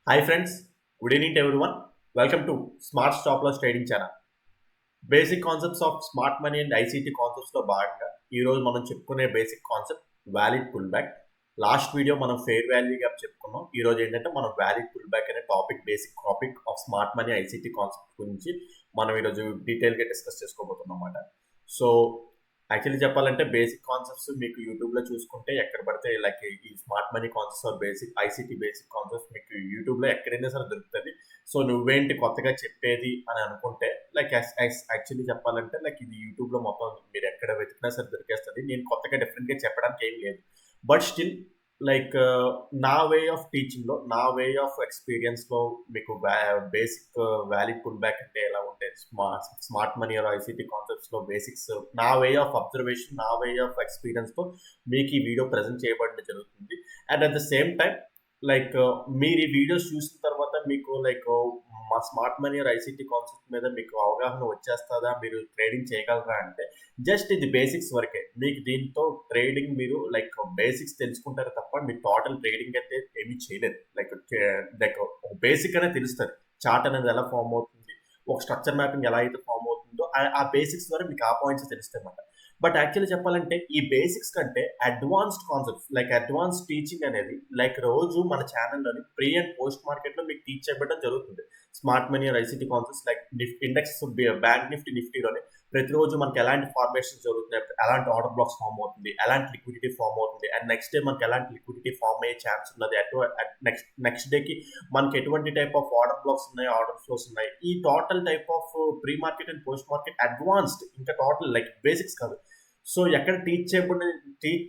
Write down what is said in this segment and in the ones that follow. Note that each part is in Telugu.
Hi friends, good evening to everyone. Welcome to Smart Stop Loss Trading Channel. Basic concepts of smart money and ICT కాన్సెప్ట్స్లో భాగంగా ఈరోజు మనం చెప్పుకునే basic concept valid pull back. Last video మనం ఫేర్ వాల్యూ గ్యాప్ చెప్పుకున్నాం. ఈరోజు ఏంటంటే మనం వ్యాలిడ్ పుల్ బ్యాక్ అనే topic, basic topic of smart money ICT concept గురించి మనం ఈరోజు డీటెయిల్గా డిస్కస్ చేసుకోబోతున్నాం అన్నమాట. సో యాక్చువల్లీ చెప్పాలంటే బేసిక్ కాన్సెప్ట్స్ మీకు యూట్యూబ్లో చూసుకుంటే ఎక్కడ పడితే లైక్ ఈ smart money concepts or basic ICT basic కాన్సెప్ట్స్ మీకు యూట్యూబ్లో ఎక్కడైనా సరే దొరుకుతుంది. సో నువ్వేంటి కొత్తగా చెప్పేది అని అనుకుంటే లైక్ యాక్చువల్లీ చెప్పాలంటే లైక్ ఇది యూట్యూబ్లో మొత్తం మీరు ఎక్కడ వెతికినా సరే దొరికేస్తుంది. నేను కొత్తగా డిఫరెంట్గా చెప్పడానికి ఏం లేదు. బట్ స్టిల్ లైక్ నా వే ఆఫ్ టీచింగ్లో, నా వే ఆఫ్ ఎక్స్పీరియన్స్లో మీకు బేసిక్ వ్యాలిడ్ పుల్ బ్యాక్ అంటే ఎలా ఉంటాయి, స్మార్ట్ మనీ ఆర్ ఐసీటీ కాన్సెప్ట్స్లో బేసిక్స్, నా వే ఆఫ్ అబ్జర్వేషన్, నా వే ఆఫ్ ఎక్స్పీరియన్స్తో మీకు ఈ వీడియో ప్రజెంట్ చేయబడడం జరుగుతుంది. And at the same time like మీరు ఈ వీడియోస్ చూసిన తర్వాత మీకు లైక్ మా smart money or ICT concept మీద మీకు అవగాహన వచ్చేస్తుందా, మీరు ట్రేడింగ్ చేయగలరా అంటే జస్ట్ ఇది బేసిక్స్ వరకే. మీకు దీంతో ట్రేడింగ్ మీరు లైక్ బేసిక్స్ తెలుసుకుంటారు తప్ప మీకు టోటల్ ట్రేడింగ్ అయితే ఏమీ చేయలేదు. లైక్ లైక్ ఒక బేసిక్ అనేది తెలుస్తుంది. చార్ట్ అనేది ఎలా ఫామ్ అవుతుంది, ఒక స్ట్రక్చర్ మ్యాపింగ్ ఎలా అయితే ఫామ్ అవుతుందో ఆ బేసిక్స్ ద్వారా మీకు ఆ పాయింట్స్ తెలుస్తాయి అన్నమాట. బట్ యాక్చువల్లీ చెప్పాలంటే ఈ బేసిక్స్ కంటే advanced concepts like advance teaching అనేది లైక్ రోజు మన ఛానల్లోని ప్రీ అండ్ పోస్ట్ మార్కెట్లో మీకు టీచ్ చేయబడడం జరుగుతుంది. Smart money ICT concepts like index, bank నిఫ్టీలోనే ప్రతిరోజు మనకి ఎలాంటి ఫార్మేషన్స్ జరుగుతున్నాయి, ఎలాంటి ఆర్డర్ బ్లాక్స్ ఫామ్ అవుతుంది, ఎలాంటి లిక్విడిటీ ఫామ్ అవుతుంది, అండ్ నెక్స్ట్ డే మనకి ఎలాంటి లిక్విడిటీ ఫామ్ అయ్యే ఛాన్స్ ఉన్నది, నెక్స్ట్ డేకి మనకి ఎటువంటి టైప్ ఆఫ్ ఆర్డర్ బ్లాక్స్ ఉన్నాయి, ఆర్డర్ ఫ్లోస్ ఉన్నాయి, ఈ total type of pre market and post market advanced, ఇంకా టోటల్ లైక్ బేసిక్స్ కాదు. సో ఎక్కడ టీచ్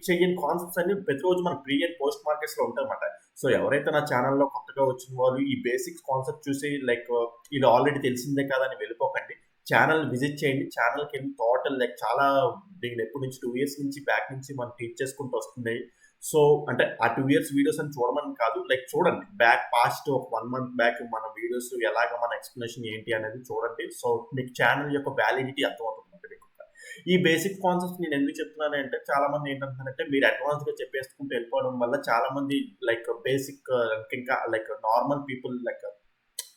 చేయని కాన్సెప్ట్స్ అన్ని ప్రతిరోజు మన ప్రీ అండ్ పోస్ట్ మార్కెట్స్ లో ఉంటాయన్నమాట. సో ఎవరైతే నా ఛానల్లో కొత్తగా వచ్చిన వాళ్ళు ఈ బేసిక్స్ కాన్సెప్ట్ చూసి లైక్ ఇది ఆల్రెడీ తెలిసిందే కదా అని వెళ్ళిపోకండి. ఛానల్ విజిట్ చేయండి. ఛానల్కి వెళ్ళి టోటల్ లైక్ చాలా దీని ఎప్పటి నుంచి 2 years నుంచి బ్యాక్ నుంచి మనం టీచ్ చేసుకుంటూ వస్తున్నాయి. సో అంటే ఆ 2 years వీడియోస్ అని చూడమని కాదు, లైక్ చూడండి బ్యాక్ పాస్ట్ ఒక 1 month బ్యాక్ మన వీడియోస్ ఎలాగ మన ఎక్స్ప్లెనేషన్ ఏంటి అనేది చూడండి. సో మీకు ఛానల్ యొక్క వ్యాలిడిటీ అర్థమవుతుంది మీకు. ఈ బేసిక్ కాన్సెప్ట్స్ నేను ఎందుకు చెప్తున్నాను అంటే చాలా మంది ఏంటంటారంటే మీరు అడ్వాన్స్ గా చెప్పేసుకుంటూ వెళ్ళిపోవడం వల్ల చాలా మంది లైక్ బేసిక్ ఇంకా లైక్ నార్మల్ పీపుల్ లైక్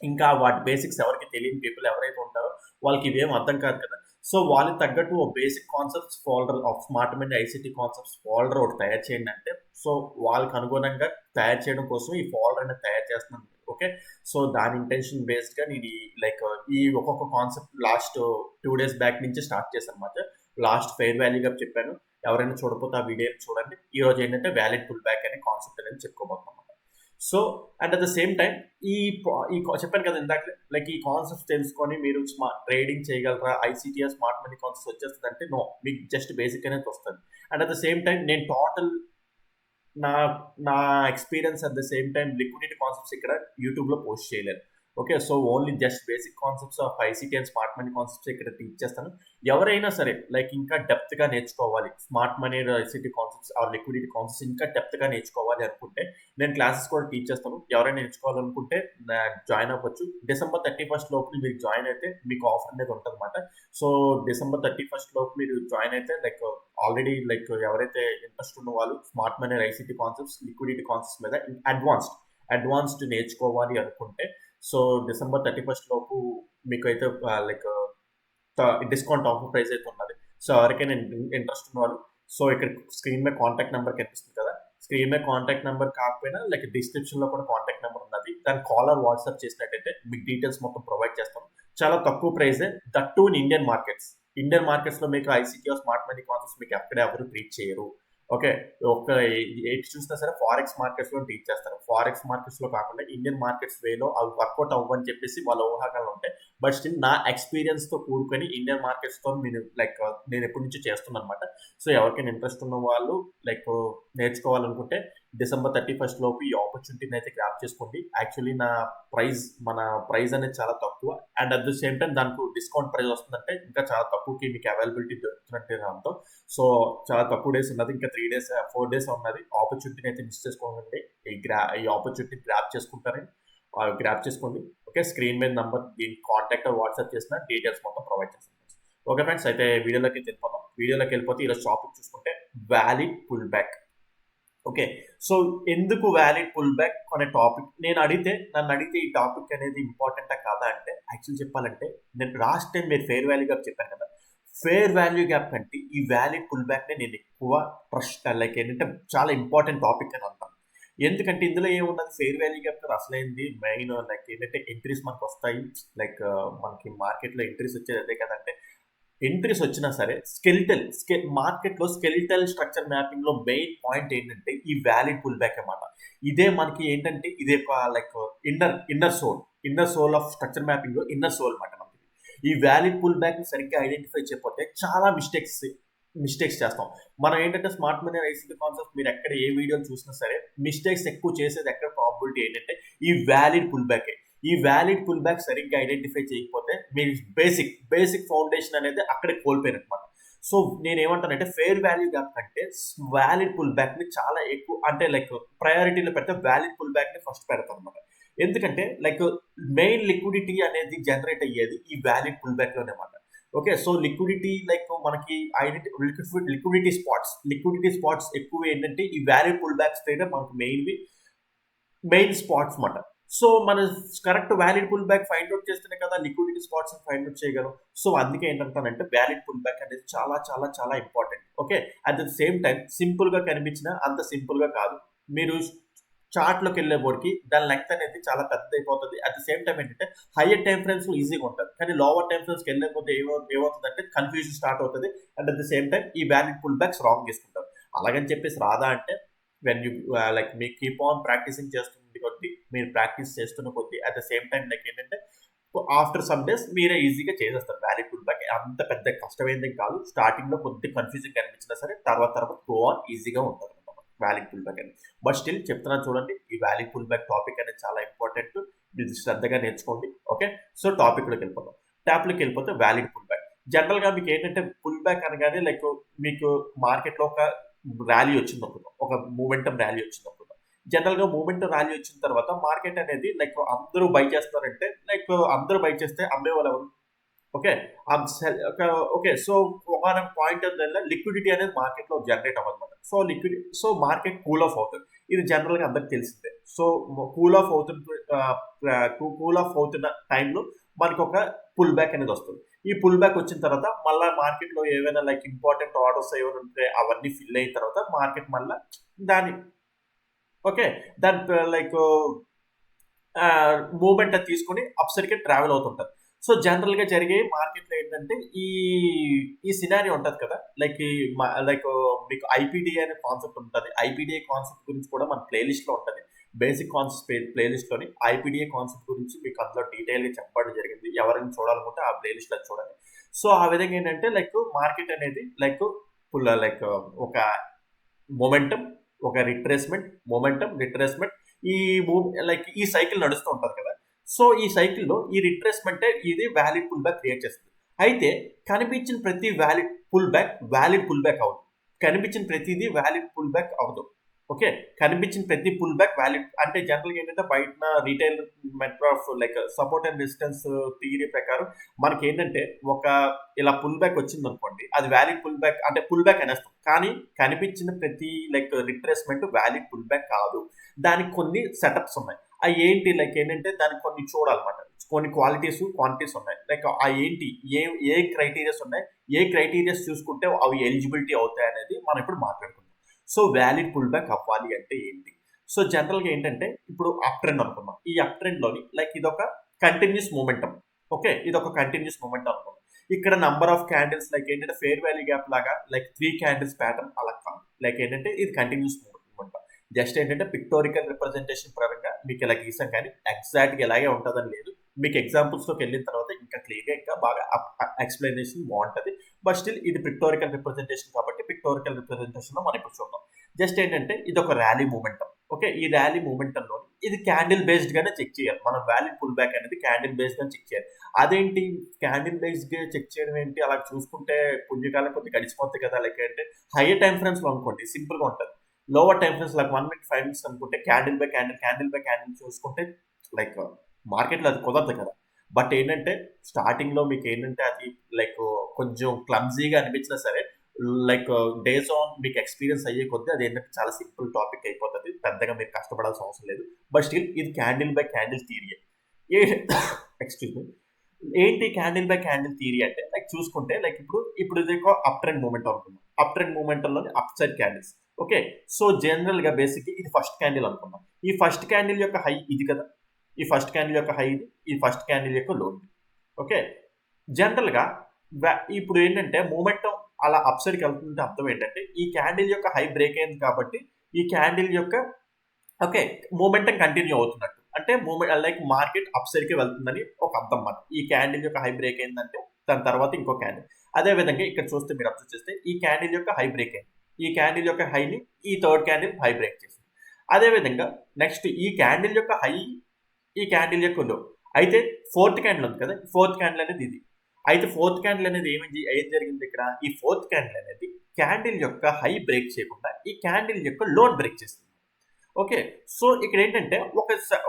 ఇంకా వాటి బేసిక్స్ ఎవరికి తెలియని పీపుల్ ఎవరైతే ఉంటారో వాళ్ళకి ఇవేం అర్థం కాదు కదా. సో వాళ్ళకి తగ్గట్టు ఓ basic concepts folder of smart money ICT concepts folder ఒకటి తయారు చేయండి అంటే, సో వాళ్ళకి అనుగుణంగా తయారు చేయడం కోసం ఈ ఫోల్డర్ అనేది తయారు చేస్తున్నాను. ఓకే, సో దాని ఇంటెన్షన్ బేస్డ్గా నేను లైక్ ఈ ఒక్కొక్క కాన్సెప్ట్ లాస్ట్ 2 days బ్యాక్ నుంచి స్టార్ట్ చేశాను అనమాట. లాస్ట్ ఫెయిర్ వాల్యూగా చెప్పాను. ఎవరైనా చూడకపోతే ఆ వీడియో చూడండి. ఈ రోజు ఏంటంటే వ్యాలిడ్ పుల్ బ్యాక్ అనే కాన్సెప్ట్ అనేది చెప్పుకోబోతున్నాం. So and at the same time ఈ చెప్పాను కదా ఇందాక లైక్ ఈ కాన్సెప్ట్స్ తెలుసుకొని మీరు ట్రేడింగ్ చేయగలరా, ఐసీటీఆర్ స్మార్ట్ మనీ కాన్సెప్ట్స్ వచ్చేస్తుంది అంటే నో, మీకు జస్ట్ బేసిక్ అనేది వస్తుంది. And at the same time నేను టోటల్ నా నా experience at the same time liquidity concepts ఇక్కడ యూట్యూబ్లో పోస్ట్ చేయలేదు. Okay, so only just basic concepts of ICT and smart money concepts ఇక్కడ టీచ్ చేస్తాను. ఎవరైనా సరే లైక్ ఇంకా డెప్త్గా నేర్చుకోవాలి smart money ICT concepts or liquidity concepts ఇంకా డెప్త్గా నేర్చుకోవాలి అనుకుంటే నేను క్లాసెస్ కూడా టీచ్ చేస్తాను. ఎవరైనా నేర్చుకోవాలనుకుంటే జాయిన్ అవ్వచ్చు. December 31st లోపు మీరు జాయిన్ అయితే మీకు ఆఫర్ అనేది ఉంటుంది అన్నమాట. సో December 31st లోపు మీరు జాయిన్ అయితే లైక్ ఆల్రెడీ లైక్ ఎవరైతే ఇంట్రెస్ట్ ఉన్న వాళ్ళు smart money ICT concepts, liquidity concepts మీద అడ్వాన్స్డ్ నేర్చుకోవాలి అనుకుంటే సో December 31st లోపు మీకు అయితే లైక్ డిస్కౌంట్ ఆఫర్ ప్రైస్ అయితే ఉన్నది. సో ఎవరికైనా ఇంట్రెస్ట్ ఉన్న వాళ్ళు సో ఇక్కడ స్క్రీన్ మీద కాంటాక్ట్ నెంబర్ కనిపిస్తుంది కదా, స్క్రీన్ మీద కాంటాక్ట్ నెంబర్ కాకపోయినా లైక్ డిస్క్రిప్షన్ లో కూడా కాంటాక్ట్ నెంబర్ ఉన్నది. దాని కాలర్ వాట్సాప్ చేసినట్టయితే మీకు డీటెయిల్స్ మొత్తం ప్రొవైడ్ చేస్తాం. చాలా తక్కువ ప్రైజే, that to in Indian markets లో మీకు ఐసీటీ స్మార్ట్ మనీ కాన్సెప్ట్స్ మీకు ఎక్కడ ఎవరు ట్రీట్ చేయరు. ఓకే, ఒక ఎయిట్ చూసినా సరే ఫారెక్స్ మార్కెట్స్ లో టీచ్ చేస్తారు. ఫారెక్స్ మార్కెట్స్ లో కాకుండా ఇండియన్ మార్కెట్స్ వేలో అవి వర్కౌట్ అవ్వని చెప్పేసి వాళ్ళ ఊహాగాలు ఉంటాయి. బట్ స్టిల్ నా ఎక్స్పీరియన్స్ తో కూడుకొని ఇండియన్ మార్కెట్స్ తో నేను ఎప్పటి నుంచి చేస్తున్నాను అనమాట. సో ఎవరికైనా ఇంట్రెస్ట్ ఉన్న వాళ్ళు లైక్ నేర్చుకోవాలనుకుంటే December 31st లోపు ఈ ఆపర్చునిటీని అయితే గ్రాప్ చేసుకోండి. యాక్చువల్లీ మన ప్రైస్ అనేది చాలా తక్కువ and at the same time దానికి డిస్కౌంట్ ప్రైస్ వస్తుందంటే ఇంకా చాలా తక్కువకి మీకు అవైలబిలిటీ దొరుకుతున్నట్టే దాంతో. సో చాలా తక్కువ డేస్ ఉన్నది, ఇంకా 3 days 4 days ఉన్నది. ఆపర్చునిటీని అయితే మిస్ చేసుకోండి. ఈ ఆపర్చునిటీ గ్రాప్ చేసుకోండి. ఓకే, స్క్రీన్ మీద నంబర్ దీనికి కాంటాక్ట్ వాట్సాప్ చేసిన డీటెయిల్స్ మొత్తం ప్రొవైడ్ చేస్తాను. ఓకే ఫ్రెండ్స్, అయితే వీడియోలోకి వెళ్ళిపోతే ఈరోజు టాపిక్ చూసుకుంటే valid pull back. Okay. So, ఎందుకు వాలిడ్ పుల్ బ్యాక్ అనే టాపిక్ నన్ను అడిగితే ఈ టాపిక్ అనేది ఇంపార్టెంటా కాదా అంటే, యాక్చువల్లీ చెప్పాలంటే నేను లాస్ట్ టైమ్ మీరు ఫెయిర్ వాల్యూ గ్యాప్ చెప్పాను కదా! ఫెయిర్ వాల్యూ గ్యాప్ కంటే ఈ వాలిడ్ పుల్ బ్యాక్‌నే నేను ఎక్కువ లైక్ ఏంటంటే చాలా ఇంపార్టెంట్ టాపిక్ అని అంటాను. ఎందుకంటే ఇందులో ఏమున్నది ఫెయిర్ వాల్యూ గ్యాప్ అసలైంది మెయిన్ లైక్ ఏంటంటే ఎంట్రీస్ మనకొస్తాయి. లైక్ మనకి మార్కెట్‌లో ఎంట్రీస్ వచ్చేది అదే కదంటే ఎంట్రీస్ వచ్చినా సరే మార్కెట్లో స్కెలిటల్ స్ట్రక్చర్ మ్యాపింగ్ లో మెయిన్ పాయింట్ ఏంటంటే ఈ వ్యాలిడ్ పుల్ బ్యాక్ అన్నమాట. ఇదే మనకి ఏంటంటే ఇది ఒక like inner soul of structure mapping లో ఇన్నర్ సోల్ అన్నమాట మనకి. ఈ వ్యాలిడ్ పుల్ బ్యాక్ ని సరిగ్గా ఐడెంటిఫై చేయకపోతే చాలా మిస్టేక్స్ చేస్తాం. మనం ఏంటంటే స్మార్ట్ మనీ ఐసీటీ కాన్సెప్ట్ మీరు ఎక్కడ ఏ వీడియో చూసినా సరే మిస్టేక్స్ ఎక్కువ చేసేది ఎక్కడ ప్రాబిలిటీ ఏంటంటే ఈ వ్యాలిడ్ పుల్ బ్యాక్. ఈ వ్యాలిడ్ పుల్ బ్యాక్ సరిగ్గా ఐడెంటిఫై చేయకపోతే మీరు బేసిక్ ఫౌండేషన్ అనేది అక్కడే కోల్పోయినమాట. సో నేను ఏమంటానంటే ఫెయిర్ వాల్యూ గ్యాప్ కంటే వ్యాలిడ్ పుల్ బ్యాక్ ని చాలా ఎక్కువ అంటే లైక్ ప్రయారిటీలో పెడితే వ్యాలిడ్ పుల్ బ్యాక్ ని ఫస్ట్ పెడతాను అనమాట. ఎందుకంటే లైక్ మెయిన్ లిక్విడిటీ అనేది జనరేట్ అయ్యేది ఈ వ్యాలిడ్ పుల్ బ్యాక్ లోనే అనమాట. ఓకే. సో లిక్విడిటీ లైక్ మనకి లిక్విడిటీ స్పాట్స్ ఎక్కువ ఏంటంటే ఈ వ్యాలిడ్ పుల్ బ్యాక్స్ దగ్గర మనకు మెయిన్ స్పాట్స్ మాట. సో మన correct valid pull back find out చేస్తేనే కదా లిక్విడిటీ స్పాట్స్ ఫైండ్ అవుట్ చేయగలం. సో అందుకే ఏంటంటానంటే వ్యాలిడ్ పుల్ బ్యాక్ అనేది చాలా చాలా చాలా important. Okay. At the same time simple గా కనిపించినా అంత సింపుల్ గా కాదు. మీరు చార్ట్ లోకి వెళ్ళేబోడికి దాని లెంగ్త్ అనేది చాలా పెద్దది అయిపోతుంది. అట్ ద సేమ్ టైం ఏంటంటే హైయర్ టైం ఫ్రేమ్స్ ఈజీగా ఉంటుంది. కానీ లోవర్ టైం ఫ్రేమ్స్కి వెళ్ళకపోతే ఏమవుతుందంటే కన్ఫ్యూజన్ స్టార్ట్ అవుతుంది. And at the same time ఈ వ్యాలిడ్ పుల్ బ్యాక్స్ రాంగ్ చేసుకుంటారు. అలాగని చెప్పేసి రాదా అంటే వెన్ యూ లైక్ మీ కీప్ ఆన్ ప్రాక్టీసింగ్ చేస్తుంది కొద్దీ మీరు ప్రాక్టీస్ చేస్తున్న కొద్దీ at the same time like ఏంటంటే ఆఫ్టర్ సమ్ డేస్ మీరే ఈజీగా చేసేస్తారు వ్యాలిడ్ పుల్ బ్యాక్. అంత పెద్ద కష్టమైంది కాదు. స్టార్టింగ్ లో కొద్ది కన్ఫ్యూజింగ్ అనిపించినా సరే తర్వాత గో ఆన్ ఈజీగా ఉంటుంది వ్యాలిడ్ పుల్ బ్యాక్ అని. బట్ స్టిల్ చెప్తున్నాను చూడండి, ఈ వ్యాలిడ్ పుల్ బ్యాక్ టాపిక్ అనేది చాలా ఇంపార్టెంట్. మీరు శ్రద్ధగా నేర్చుకోండి. ఓకే. సో టాపిక్ లోకి వెళ్ళిపోతాం. ట్యాప్లోకి వెళ్ళిపోతే వ్యాలిడ్ పుల్ బ్యాక్. జనరల్ గా మీకు ఏంటంటే పుల్ బ్యాక్ అనగానే లైక్ మీకు మార్కెట్ లో ఒక ర్యాలీ వచ్చింది అనుకుందాం, ఒక మూమెంటం ర్యాలీ వచ్చింది అనుకుందాం. జనరల్ గా మూమెంటం ర్యాలీ వచ్చిన తర్వాత మార్కెట్ అనేది లైక్ అందరూ బై చేస్తున్నారంటే లైక్ అందరూ బై చేస్తే అమ్మే వాళ్ళు ఎవరు? ఓకే. ఓకే. సో ఒక పాయింట్ లిక్విడిటీ అనేది మార్కెట్ లో జనరేట్ అవ్వదన్నమాట. సో మార్కెట్ కూల్ ఆఫ్ అవుతుంది. ఇది జనరల్ గా అందరికి తెలిసిందే. సో కూల్ ఆఫ్ అవుతున్న టైంలో మనకి ఒక పుల్ బ్యాక్ అనేది వస్తుంది. ఈ పుల్ బ్యాక్ వచ్చిన తర్వాత మళ్ళీ మార్కెట్ లో ఏవైనా లైక్ ఇంపార్టెంట్ ఆర్డర్స్ ఏమైనా ఉంటే అవన్నీ ఫిల్ అయిన తర్వాత మార్కెట్ మళ్ళీ దాని ఓకే దాని లైక్ మూమెంట్ అది తీసుకొని అప్సైడ్కి ట్రావెల్ అవుతుంటారు. సో జనరల్ గా జరిగే మార్కెట్ లో ఏంటంటే ఈ సినారీ ఉంటది కదా, లైక్ మీకు ఐపీడిఏ అనే కాన్సెప్ట్ ఉంటుంది. ఐపీడిఏ కాన్సెప్ట్ గురించి కూడా మన ప్లేలిస్ట్ లో ఉంటుంది. బేసిక్ కాన్సెప్ట్ ప్లేలిస్ట్ లోని ఐపీడిఏ కాన్సెప్ట్ గురించి మీకు అందులో డీటెయిల్ గా చెప్పడం జరిగింది. ఎవరైనా చూడాలనుకుంటే ఆ ప్లేలిస్ట్ లో చూడండి. సో ఆ విధంగా ఏంటంటే లైక్ మార్కెట్ అనేది లైక్ ఒక మొమెంటం, ఒక రిట్రేస్మెంట్ ఈ సైకిల్ నడుస్తూ ఉంటుంది కదా. సో ఈ సైకిల్లో ఈ రిట్రేస్మెంటే ఇది వ్యాలిడ్ పుల్ బ్యాక్ క్రియేట్ చేస్తుంది. అయితే కనిపించిన ప్రతి వ్యాలిడ్ పుల్ బ్యాక్ అవ్వదు. కనిపించిన ప్రతిదీ వ్యాలిడ్ పుల్ బ్యాక్ అవ్వదు. ఓకే. కనిపించిన ప్రతి పుల్ బ్యాక్ వ్యాలిడ్ అంటే జనరల్గా ఏంటంటే బయట retail method of like support and resistance theory ప్రకారం మనకి ఏంటంటే ఒక ఇలా పుల్ బ్యాక్ వచ్చింది అనుకోండి, అది వ్యాలిడ్ పుల్ బ్యాక్ అంటే పుల్ బ్యాక్ అనేస్తాం. కానీ కనిపించిన ప్రతి like retracement valid pull back కాదు. దానికి కొన్ని సెటప్స్ ఉన్నాయి. అవి ఏంటి లైక్ ఏంటంటే దానికి కొన్ని చూడాలన్నమాట. కొన్ని క్వాంటిటీస్ ఉన్నాయి. లైక్ ఆ ఏంటి ఏ క్రైటీరియాస్ ఉన్నాయి, ఏ క్రైటీరియాస్ చూసుకుంటే అవి ఎలిజిబిలిటీ అవుతాయి అనేది మనం ఇప్పుడు మాట్లాడుకుందాం. సో వ్యాలిడ్ పుల్ బ్యాక్ అవ్వాలి అంటే ఏంటి? సో జనరల్గా ఏంటంటే ఇప్పుడు అప్ ట్రెండ్ అనుకున్నాం. ఈ అప్ ట్రెండ్ లోని లైక్ ఇదొక కంటిన్యూస్ మూమెంటం. ఓకే. ఇది ఒక కంటిన్యూస్ మూమెంటం అనుకున్నాం. ఇక్కడ నంబర్ ఆఫ్ క్యాండిల్స్ లైక్ ఏంటంటే ఫెయిర్ వాల్యూ గ్యాప్ లాగా లైక్ 3 క్యాండిల్స్ ప్యాటర్న్ అలా కాదు. లైక్ ఏంటంటే ఇది కంటిన్యూస్ మూమెంట్. జస్ట్ ఏంటంటే పిక్టోరికల్ రిప్రజెంటేషన్ పరంగా మీకు ఇలా గీసాం, కానీ ఎగ్జాక్ట్గా ఇలాగే ఉంటుందని లేదు. మీకు ఎగ్జాంపుల్స్లోకి వెళ్ళిన తర్వాత ఇంకా క్లియర్గా ఇంకా బాగా ఎక్స్ప్లెనేషన్ బాగుంటుంది. బట్ స్టిల్ ఇది పిక్టోరికల్ రిప్రజెంటేషన్ కాబట్టి పిక్టోరికల్ రిప్రజెంటేషన్లో మనం ఇప్పుడు చూద్దాం. జస్ట్ ఏంటంటే ఇది ఒక ర్యాలీ మూమెంటం. ఓకే. ఈ ర్యాలీ మూమెంటంలో ఇది క్యాండిల్ బేస్డ్ గానే చెక్ చేయాలి. మనం వ్యాలిడ్ పుల్ బ్యాక్ అనేది క్యాండిల్ బేస్డ్ గా చెక్ చేయాలి. అదేంటి క్యాండిల్ బేస్డ్ గా చెక్ చేయడం ఏంటి? అలా చూసుకుంటే పుణ్యకాలం కొద్దిగా గడిచిపోతుంది కదా. లైక్ అంటే హైయర్ టైం ఫ్రేమ్స్ లో అనుకోండి సింపుల్ గా ఉంటుంది. Lower time frames like 1 minute 5 minutes అనుకుంటే క్యాండిల్ బై క్యాండిల్ చూసుకుంటే లైక్ మార్కెట్ లో అది కుదరదు కదా. బట్ ఏంటంటే స్టార్టింగ్ లో మీకు ఏంటంటే అది లైక్ కొంచెం క్లమ్జీగా అనిపించినా సరే లైక్ డేస్ ఆన్ మీకు ఎక్స్పీరియన్స్ అయ్యే కొద్దీ అది ఏంటంటే చాలా సింపుల్ టాపిక్ అయిపోతుంది, పెద్దగా మీరు కష్టపడాల్సిన అవసరం లేదు. బట్ స్టిల్ ఇది candle by candle theory. A excuse me, ఏంటి క్యాండిల్ బై క్యాండిల్ థియరీ అంటే లైక్ చూసుకుంటే లైక్ ఇప్పుడు ఇది ఒక అప్ ట్రెండ్ మూమెంట్ అనుకుందాం. అప్ ట్రెండ్ మూమెంట్ లోని up side candles. Okay, so general గా బేసిక్ ఇది ఫస్ట్ క్యాండిల్ అనుకుందాం. ఈ ఫస్ట్ క్యాండిల్ యొక్క హై ఇది కదా, ఈ ఫస్ట్ క్యాండిల్ యొక్క హై ఇది, ఈ ఫస్ట్ క్యాండిల్ యొక్క లో ఇది. ఓకే, జనరల్ గా ఇప్పుడు ఏంటంటే మూమెంటం అలా అప్ సైడ్కి వెళ్తుంటే అర్థం ఏంటంటే ఈ క్యాండిల్ యొక్క హై బ్రేక్ అయింది కాబట్టి ఈ క్యాండిల్ యొక్క ఓకే మూమెంటం కంటిన్యూ అవుతున్నట్టు, అంటే మూమెంట్ లైక్ మార్కెట్ అప్ సైడ్కి వెళ్తుందని ఒక అర్థం మాట. ఈ క్యాండిల్ యొక్క హై బ్రేక్ అయిందంటే దాని తర్వాత ఇంకో క్యాండిల్. అదే విధంగా ఇక్కడ చూస్తే మీరు అబ్జర్వ్ చేస్తే ఈ క్యాండిల్ యొక్క హై బ్రేక్ అయింది, ఈ క్యాండిల్ యొక్క హైని ఈ థర్డ్ క్యాండిల్ హై బ్రేక్ చేసింది. అదే విధంగా నెక్స్ట్ ఈ క్యాండిల్ యొక్క హై ఈ క్యాండిల్ యొక్క లో, అయితే ఫోర్త్ క్యాండిల్ ఉంది కదా, ఫోర్త్ క్యాండిల్ అనేది ఇది. అయితే ఫోర్త్ క్యాండిల్ అనేది ఏం జరిగింది ఇక్కడ, ఈ ఫోర్త్ క్యాండిల్ అనేది క్యాండిల్ యొక్క హై బ్రేక్ చేయకుండా ఈ క్యాండిల్ యొక్క లోన్ బ్రేక్ చేస్తుంది. ఓకే, సో ఇక్కడ ఏంటంటే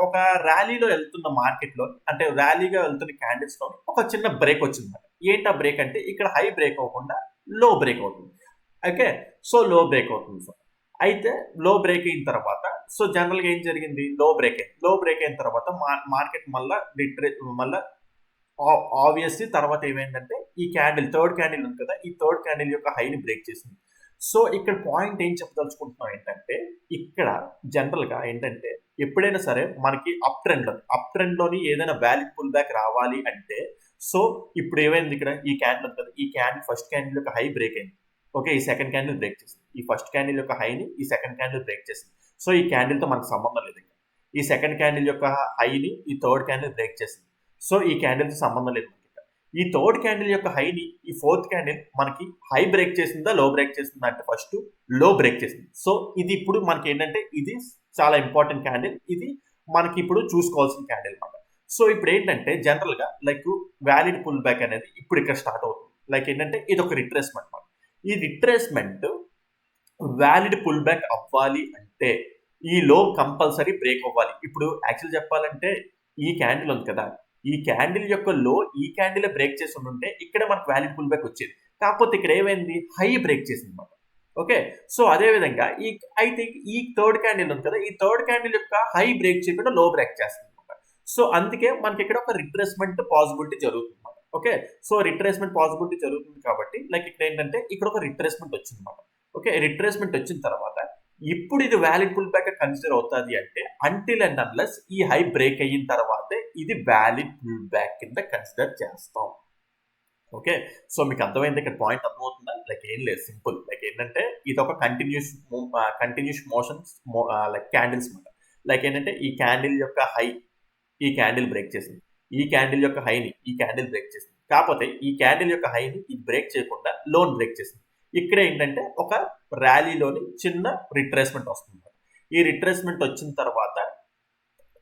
ఒక ర్యాలీలో వెళ్తున్న మార్కెట్లో, అంటే ర్యాలీగా వెళ్తున్న క్యాండిల్స్ లో ఒక చిన్న బ్రేక్ వచ్చింది. ఏంటి ఆ బ్రేక్ అంటే ఇక్కడ హై బ్రేక్ అవ్వకుండా లో బ్రేక్ అవుతుంది. ఓకే, సో లో బ్రేక్ అవుతుంది. సో అయితే లో బ్రేక్ అయిన తర్వాత సో జనరల్ గా ఏం జరిగింది, లో బ్రేక్ అయిన తర్వాత మార్కెట్ మళ్ళా ఆబ్వియస్లీ తర్వాత ఏమైందంటే ఈ క్యాండిల్ థర్డ్ క్యాండిల్ ఉంది కదా, ఈ థర్డ్ క్యాండిల్ యొక్క హైని బ్రేక్ చేసింది. సో ఇక్కడ పాయింట్ ఏం చెప్పదలుచుకుంటున్నాం ఏంటంటే ఇక్కడ జనరల్ గా ఏంటంటే ఎప్పుడైనా సరే మనకి అప్ ట్రెండ్ లోని ఏదైనా వ్యాలిడ్ పుల్ బ్యాక్ రావాలి అంటే సో ఇప్పుడు ఏమైంది ఇక్కడ ఈ క్యాండిల్ ఉంది కదా, ఈ క్యాండిల్ ఫస్ట్ క్యాండిల్ యొక్క హై బ్రేక్ అయింది. ఓకే, ఈ సెకండ్ క్యాండిల్ బ్రేక్ చేసింది. ఈ ఫస్ట్ క్యాండిల్ యొక్క హైని ఈ సెకండ్ క్యాండిల్ బ్రేక్ చేసింది. సో ఈ క్యాండిల్ తో మనకు సంబంధం లేదు. ఇంకా ఈ సెకండ్ క్యాండిల్ యొక్క హైని ఈ థర్డ్ క్యాండిల్ బ్రేక్ చేసింది. సో ఈ క్యాండిల్ తో సంబంధం లేదు మనకి. ఈ థర్డ్ క్యాండిల్ యొక్క హైని ఈ ఫోర్త్ క్యాండిల్ మనకి హై బ్రేక్ చేసిందా లో బ్రేక్ చేసిందా అంటే ఫస్ట్ లో బ్రేక్ చేసింది. సో ఇది ఇప్పుడు మనకి ఏంటంటే ఇది చాలా ఇంపార్టెంట్ క్యాండిల్, ఇది మనకి ఇప్పుడు చూసుకోవాల్సిన క్యాండిల్ అన్నమాట. సో ఇప్పుడు ఏంటంటే జనరల్ గా లైక్ వ్యాలిడ్ పుల్ బ్యాక్ అనేది ఇప్పుడు ఇక్కడ స్టార్ట్ అవుతుంది. లైక్ ఏంటంటే ఇది ఒక రిట్రేస్మెంట్ అన్నమాట. ఈ రిట్రేస్మెంట్ వ్యాలిడ్ పుల్ బ్యాక్ అవ్వాలి అంటే ఈ లో కంపల్సరీ బ్రేక్ అవ్వాలి. ఇప్పుడు యాక్చువల్ చెప్పాలంటే ఈ క్యాండిల్ ఉంది కదా, ఈ క్యాండిల్ యొక్క లో ఈ క్యాండిల్ బ్రేక్ చేసి ఉంటే ఇక్కడ మనకు వ్యాలిడ్ పుల్ బ్యాక్ వచ్చేది. కాకపోతే ఇక్కడ ఏమైంది, హై బ్రేక్ చేసింది అనమాట. ఓకే, సో అదే విధంగా అయితే ఈ థర్డ్ క్యాండిల్ ఉంది కదా, ఈ థర్డ్ క్యాండిల్ యొక్క హై బ్రేక్ చేయకుండా లో బ్రేక్ చేస్తుంది అనమాట. సో అందుకే మనకి ఇక్కడ ఒక రిట్రేస్మెంట్ పాసిబిలిటీ జరుగుతుంది అనమాట. ఓకే, సో రిట్రేస్మెంట్ పాసిబిలిటీ జరుగుతుంది కాబట్టి లైక్ ఇక్కడ ఏంటంటే ఇక్కడ ఒక రిట్రేస్మెంట్ వచ్చింది అనమాట. ఓకే, రిట్రేస్మెంట్ వచ్చిన తర్వాత ఇప్పుడు ఇది వ్యాలిడ్ పుల్ బ్యాక్ కన్సిడర్ అవుతుంది అంటే అంటిల్ అండ్ అన్లెస్ ఈ హై బ్రేక్ అయిన తర్వాతే ఇది వ్యాలిడ్ పుల్ బ్యాక్ కింద కన్సిడర్ చేస్తాం. ఓకే, సో మీకు అర్థమైంది ఇక్కడ పాయింట్ అర్థమవుతుందా? లైక్ ఏం లేదు, సింపుల్. లైక్ ఏంటంటే ఇది ఒక కంటిన్యూస్ మోషన్స్ లైక్ క్యాండిల్స్ అనమాట. లైక్ ఏంటంటే ఈ క్యాండిల్ యొక్క హై ఈ క్యాండిల్ బ్రేక్ చేసింది, ఈ క్యాండిల్ యొక్క హైని ఈ క్యాండిల్ బ్రేక్ చేసింది. కాకపోతే ఈ క్యాండిల్ యొక్క హైని ఇది బ్రేక్ చేయకుండా లోన్ బ్రేక్ చేసింది. ఇక్కడ ఏంటంటే ఒక ర్యాలీలోని చిన్న రిట్రేస్మెంట్ వస్తుంది. ఈ రిట్రేస్మెంట్ వచ్చిన తర్వాత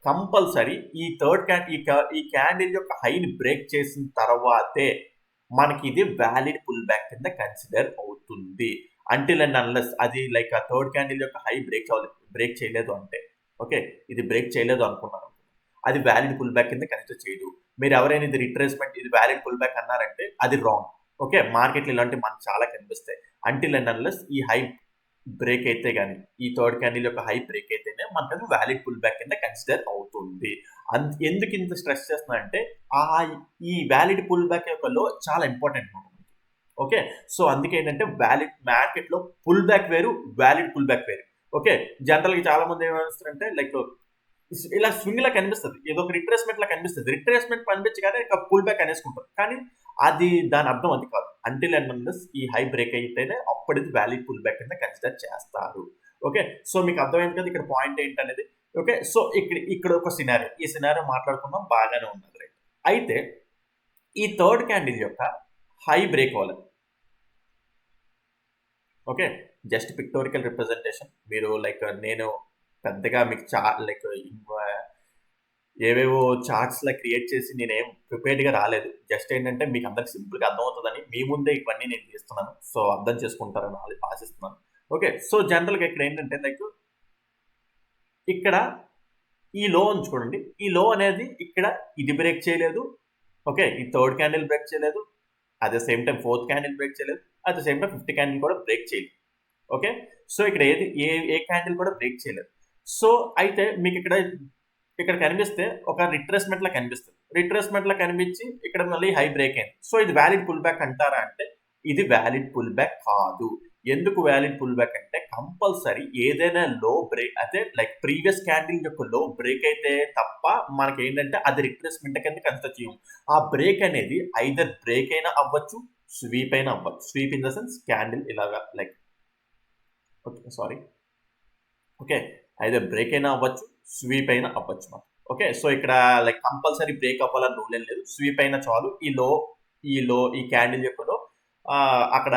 కంపల్సరీ ఈ ఈ క్యాండిల్ యొక్క హైని బ్రేక్ చేసిన తర్వాతే మనకి ఇది వ్యాలిడ్ పుల్ బ్యాక్ కింద కన్సిడర్ అవుతుంది. అంటిల్ అండ్ అన్లెస్ అది లైక్ ఆ థర్డ్ క్యాండిల్ యొక్క హై బ్రేక్ చేయలేదు అంటే, ఓకే ఇది బ్రేక్ చేయలేదు అనుకున్నాను, అది వ్యాలిడ్ పుల్ బ్యాక్ కింద కన్సిడర్ చేయదు. మీరు ఎవరైనా ఇది రిట్రేస్మెంట్ ఇది వ్యాలిడ్ పుల్ బ్యాక్ అన్నారంటే అది రాంగ్. ఓకే, మార్కెట్లో ఇలాంటివి మనకు చాలా కనిపిస్తాయి. అంటిల్ అండ్ అన్లెస్ ఈ హై బ్రేక్ అయితే కానీ ఈ థర్డ్ క్యాండిల్ యొక్క హై బ్రేక్ అయితేనే మనకు అది వ్యాలిడ్ పుల్ బ్యాక్ కింద కన్సిడర్ అవుతుంది. ఎందుకు ఇంత స్ట్రెస్ చేస్తున్నా అంటే ఈ వ్యాలిడ్ పుల్ బ్యాక్ యొక్క లో చాలా ఇంపార్టెంట్ మనకి. ఓకే, సో అందుకే ఏంటంటే వ్యాలిడ్ మార్కెట్లో పుల్ బ్యాక్ వేరు, వ్యాలిడ్ పుల్ బ్యాక్ వేరు. ఓకే, జనరల్గా చాలా మంది ఏమనిస్తారంటే లైక్ ఇలా స్వింగ్ లా కనిపిస్తుంది, ఏదో ఒక రిట్రేస్మెంట్ లా కనిపిస్తుంది. రిట్రేస్మెంట్ కనిపించగానే ఇక పుల్ బ్యాక్ అనేసుకుంటారు, కానీ అది దాని అర్థం అది కాదు. అంటిల్ అండ్ అన్లెస్ ఈ హై బ్రేక్ అయితేనే అప్పుడు ఇది వ్యాలిడ్ పుల్ బ్యాక్ కింద కన్సిడర్ చేస్తారు. ఓకే, సో మీకు అర్థమైంది కదా ఇక్కడ పాయింట్ ఏంటనేది. ఓకే, సో ఇక్కడ ఒక సినారియో, ఈ సినారియో మాట్లాడుకుందాం, బాగానే ఉన్నది. రైట్, అయితే ఈ థర్డ్ క్యాండిల్ యొక్క హై బ్రేక్ అవ్వాలి. Okay, just pictorial representation. మీరు లైక్ నేను పెద్దగా మీకు లైక్ ఏవేవో చార్ట్స్ లా క్రియేట్ చేసి నేనేం ప్రిపేర్డ్గా రాలేదు. జస్ట్ ఏంటంటే మీకు అందరికి సింపుల్గా అర్థమవుతుందని మీ ముందే ఇవన్నీ నేను చేస్తున్నాను. సో అర్థం చేసుకుంటారని ఆశిస్తున్నాను. ఓకే, సో జనరల్గా ఇక్కడ ఏంటంటే లైక్ ఇక్కడ ఈ లో అని చూడండి, ఈ లో అనేది ఇక్కడ ఇది బ్రేక్ చేయలేదు. ఓకే, ఈ థర్డ్ క్యాండిల్ బ్రేక్ చేయలేదు, at the same time fourth candle break చేయలేదు, at the same time fifth candle కూడా బ్రేక్ చేయలేదు. ఓకే, సో ఇక్కడ ఏది ఏ క్యాండిల్ కూడా బ్రేక్ చేయలేదు. సో అయితే మీకు ఇక్కడ కనిపిస్తే ఒక రిట్రేస్మెంట్ లా కనిపిస్తుంది. రిట్రేస్మెంట్ లా కనిపించి ఇక్కడ మళ్ళీ హై బ్రేక్ అయింది. సో ఇది వ్యాలిడ్ పుల్ బ్యాక్ అంటారా అంటే ఇది వ్యాలిడ్ పుల్ బ్యాక్ కాదు. ఎందుకు వ్యాలిడ్ పుల్ బ్యాక్ అంటే కంపల్సరీ ఏదైనా లో బ్రేక్ అయితే లైక్ ప్రీవియస్ క్యాండిల్ యొక్క లో బ్రేక్ అయితే తప్ప మనకి ఏంటంటే అది రిట్రేస్మెంట్ కింద కన్సిడర్ చేయం. ఆ బ్రేక్ అనేది ఐదర్ బ్రేక్ అయినా అవ్వచ్చు, స్వీప్ అయినా అవ్వచ్చు. Sweep in the sense candle ఇలాగా like okay sorry okay either break అయినా అవ్వచ్చు, స్వీప్ అయినా అవ్వచ్చు మనం. ఓకే, సో ఇక్కడ లైక్ కంపల్సరీ బ్రేక్ అవ్వాలని రూల్ ఏం లేదు. స్వీప్ అయినా చాలు. ఈ క్యాండిల్ యొక్క లో అక్కడ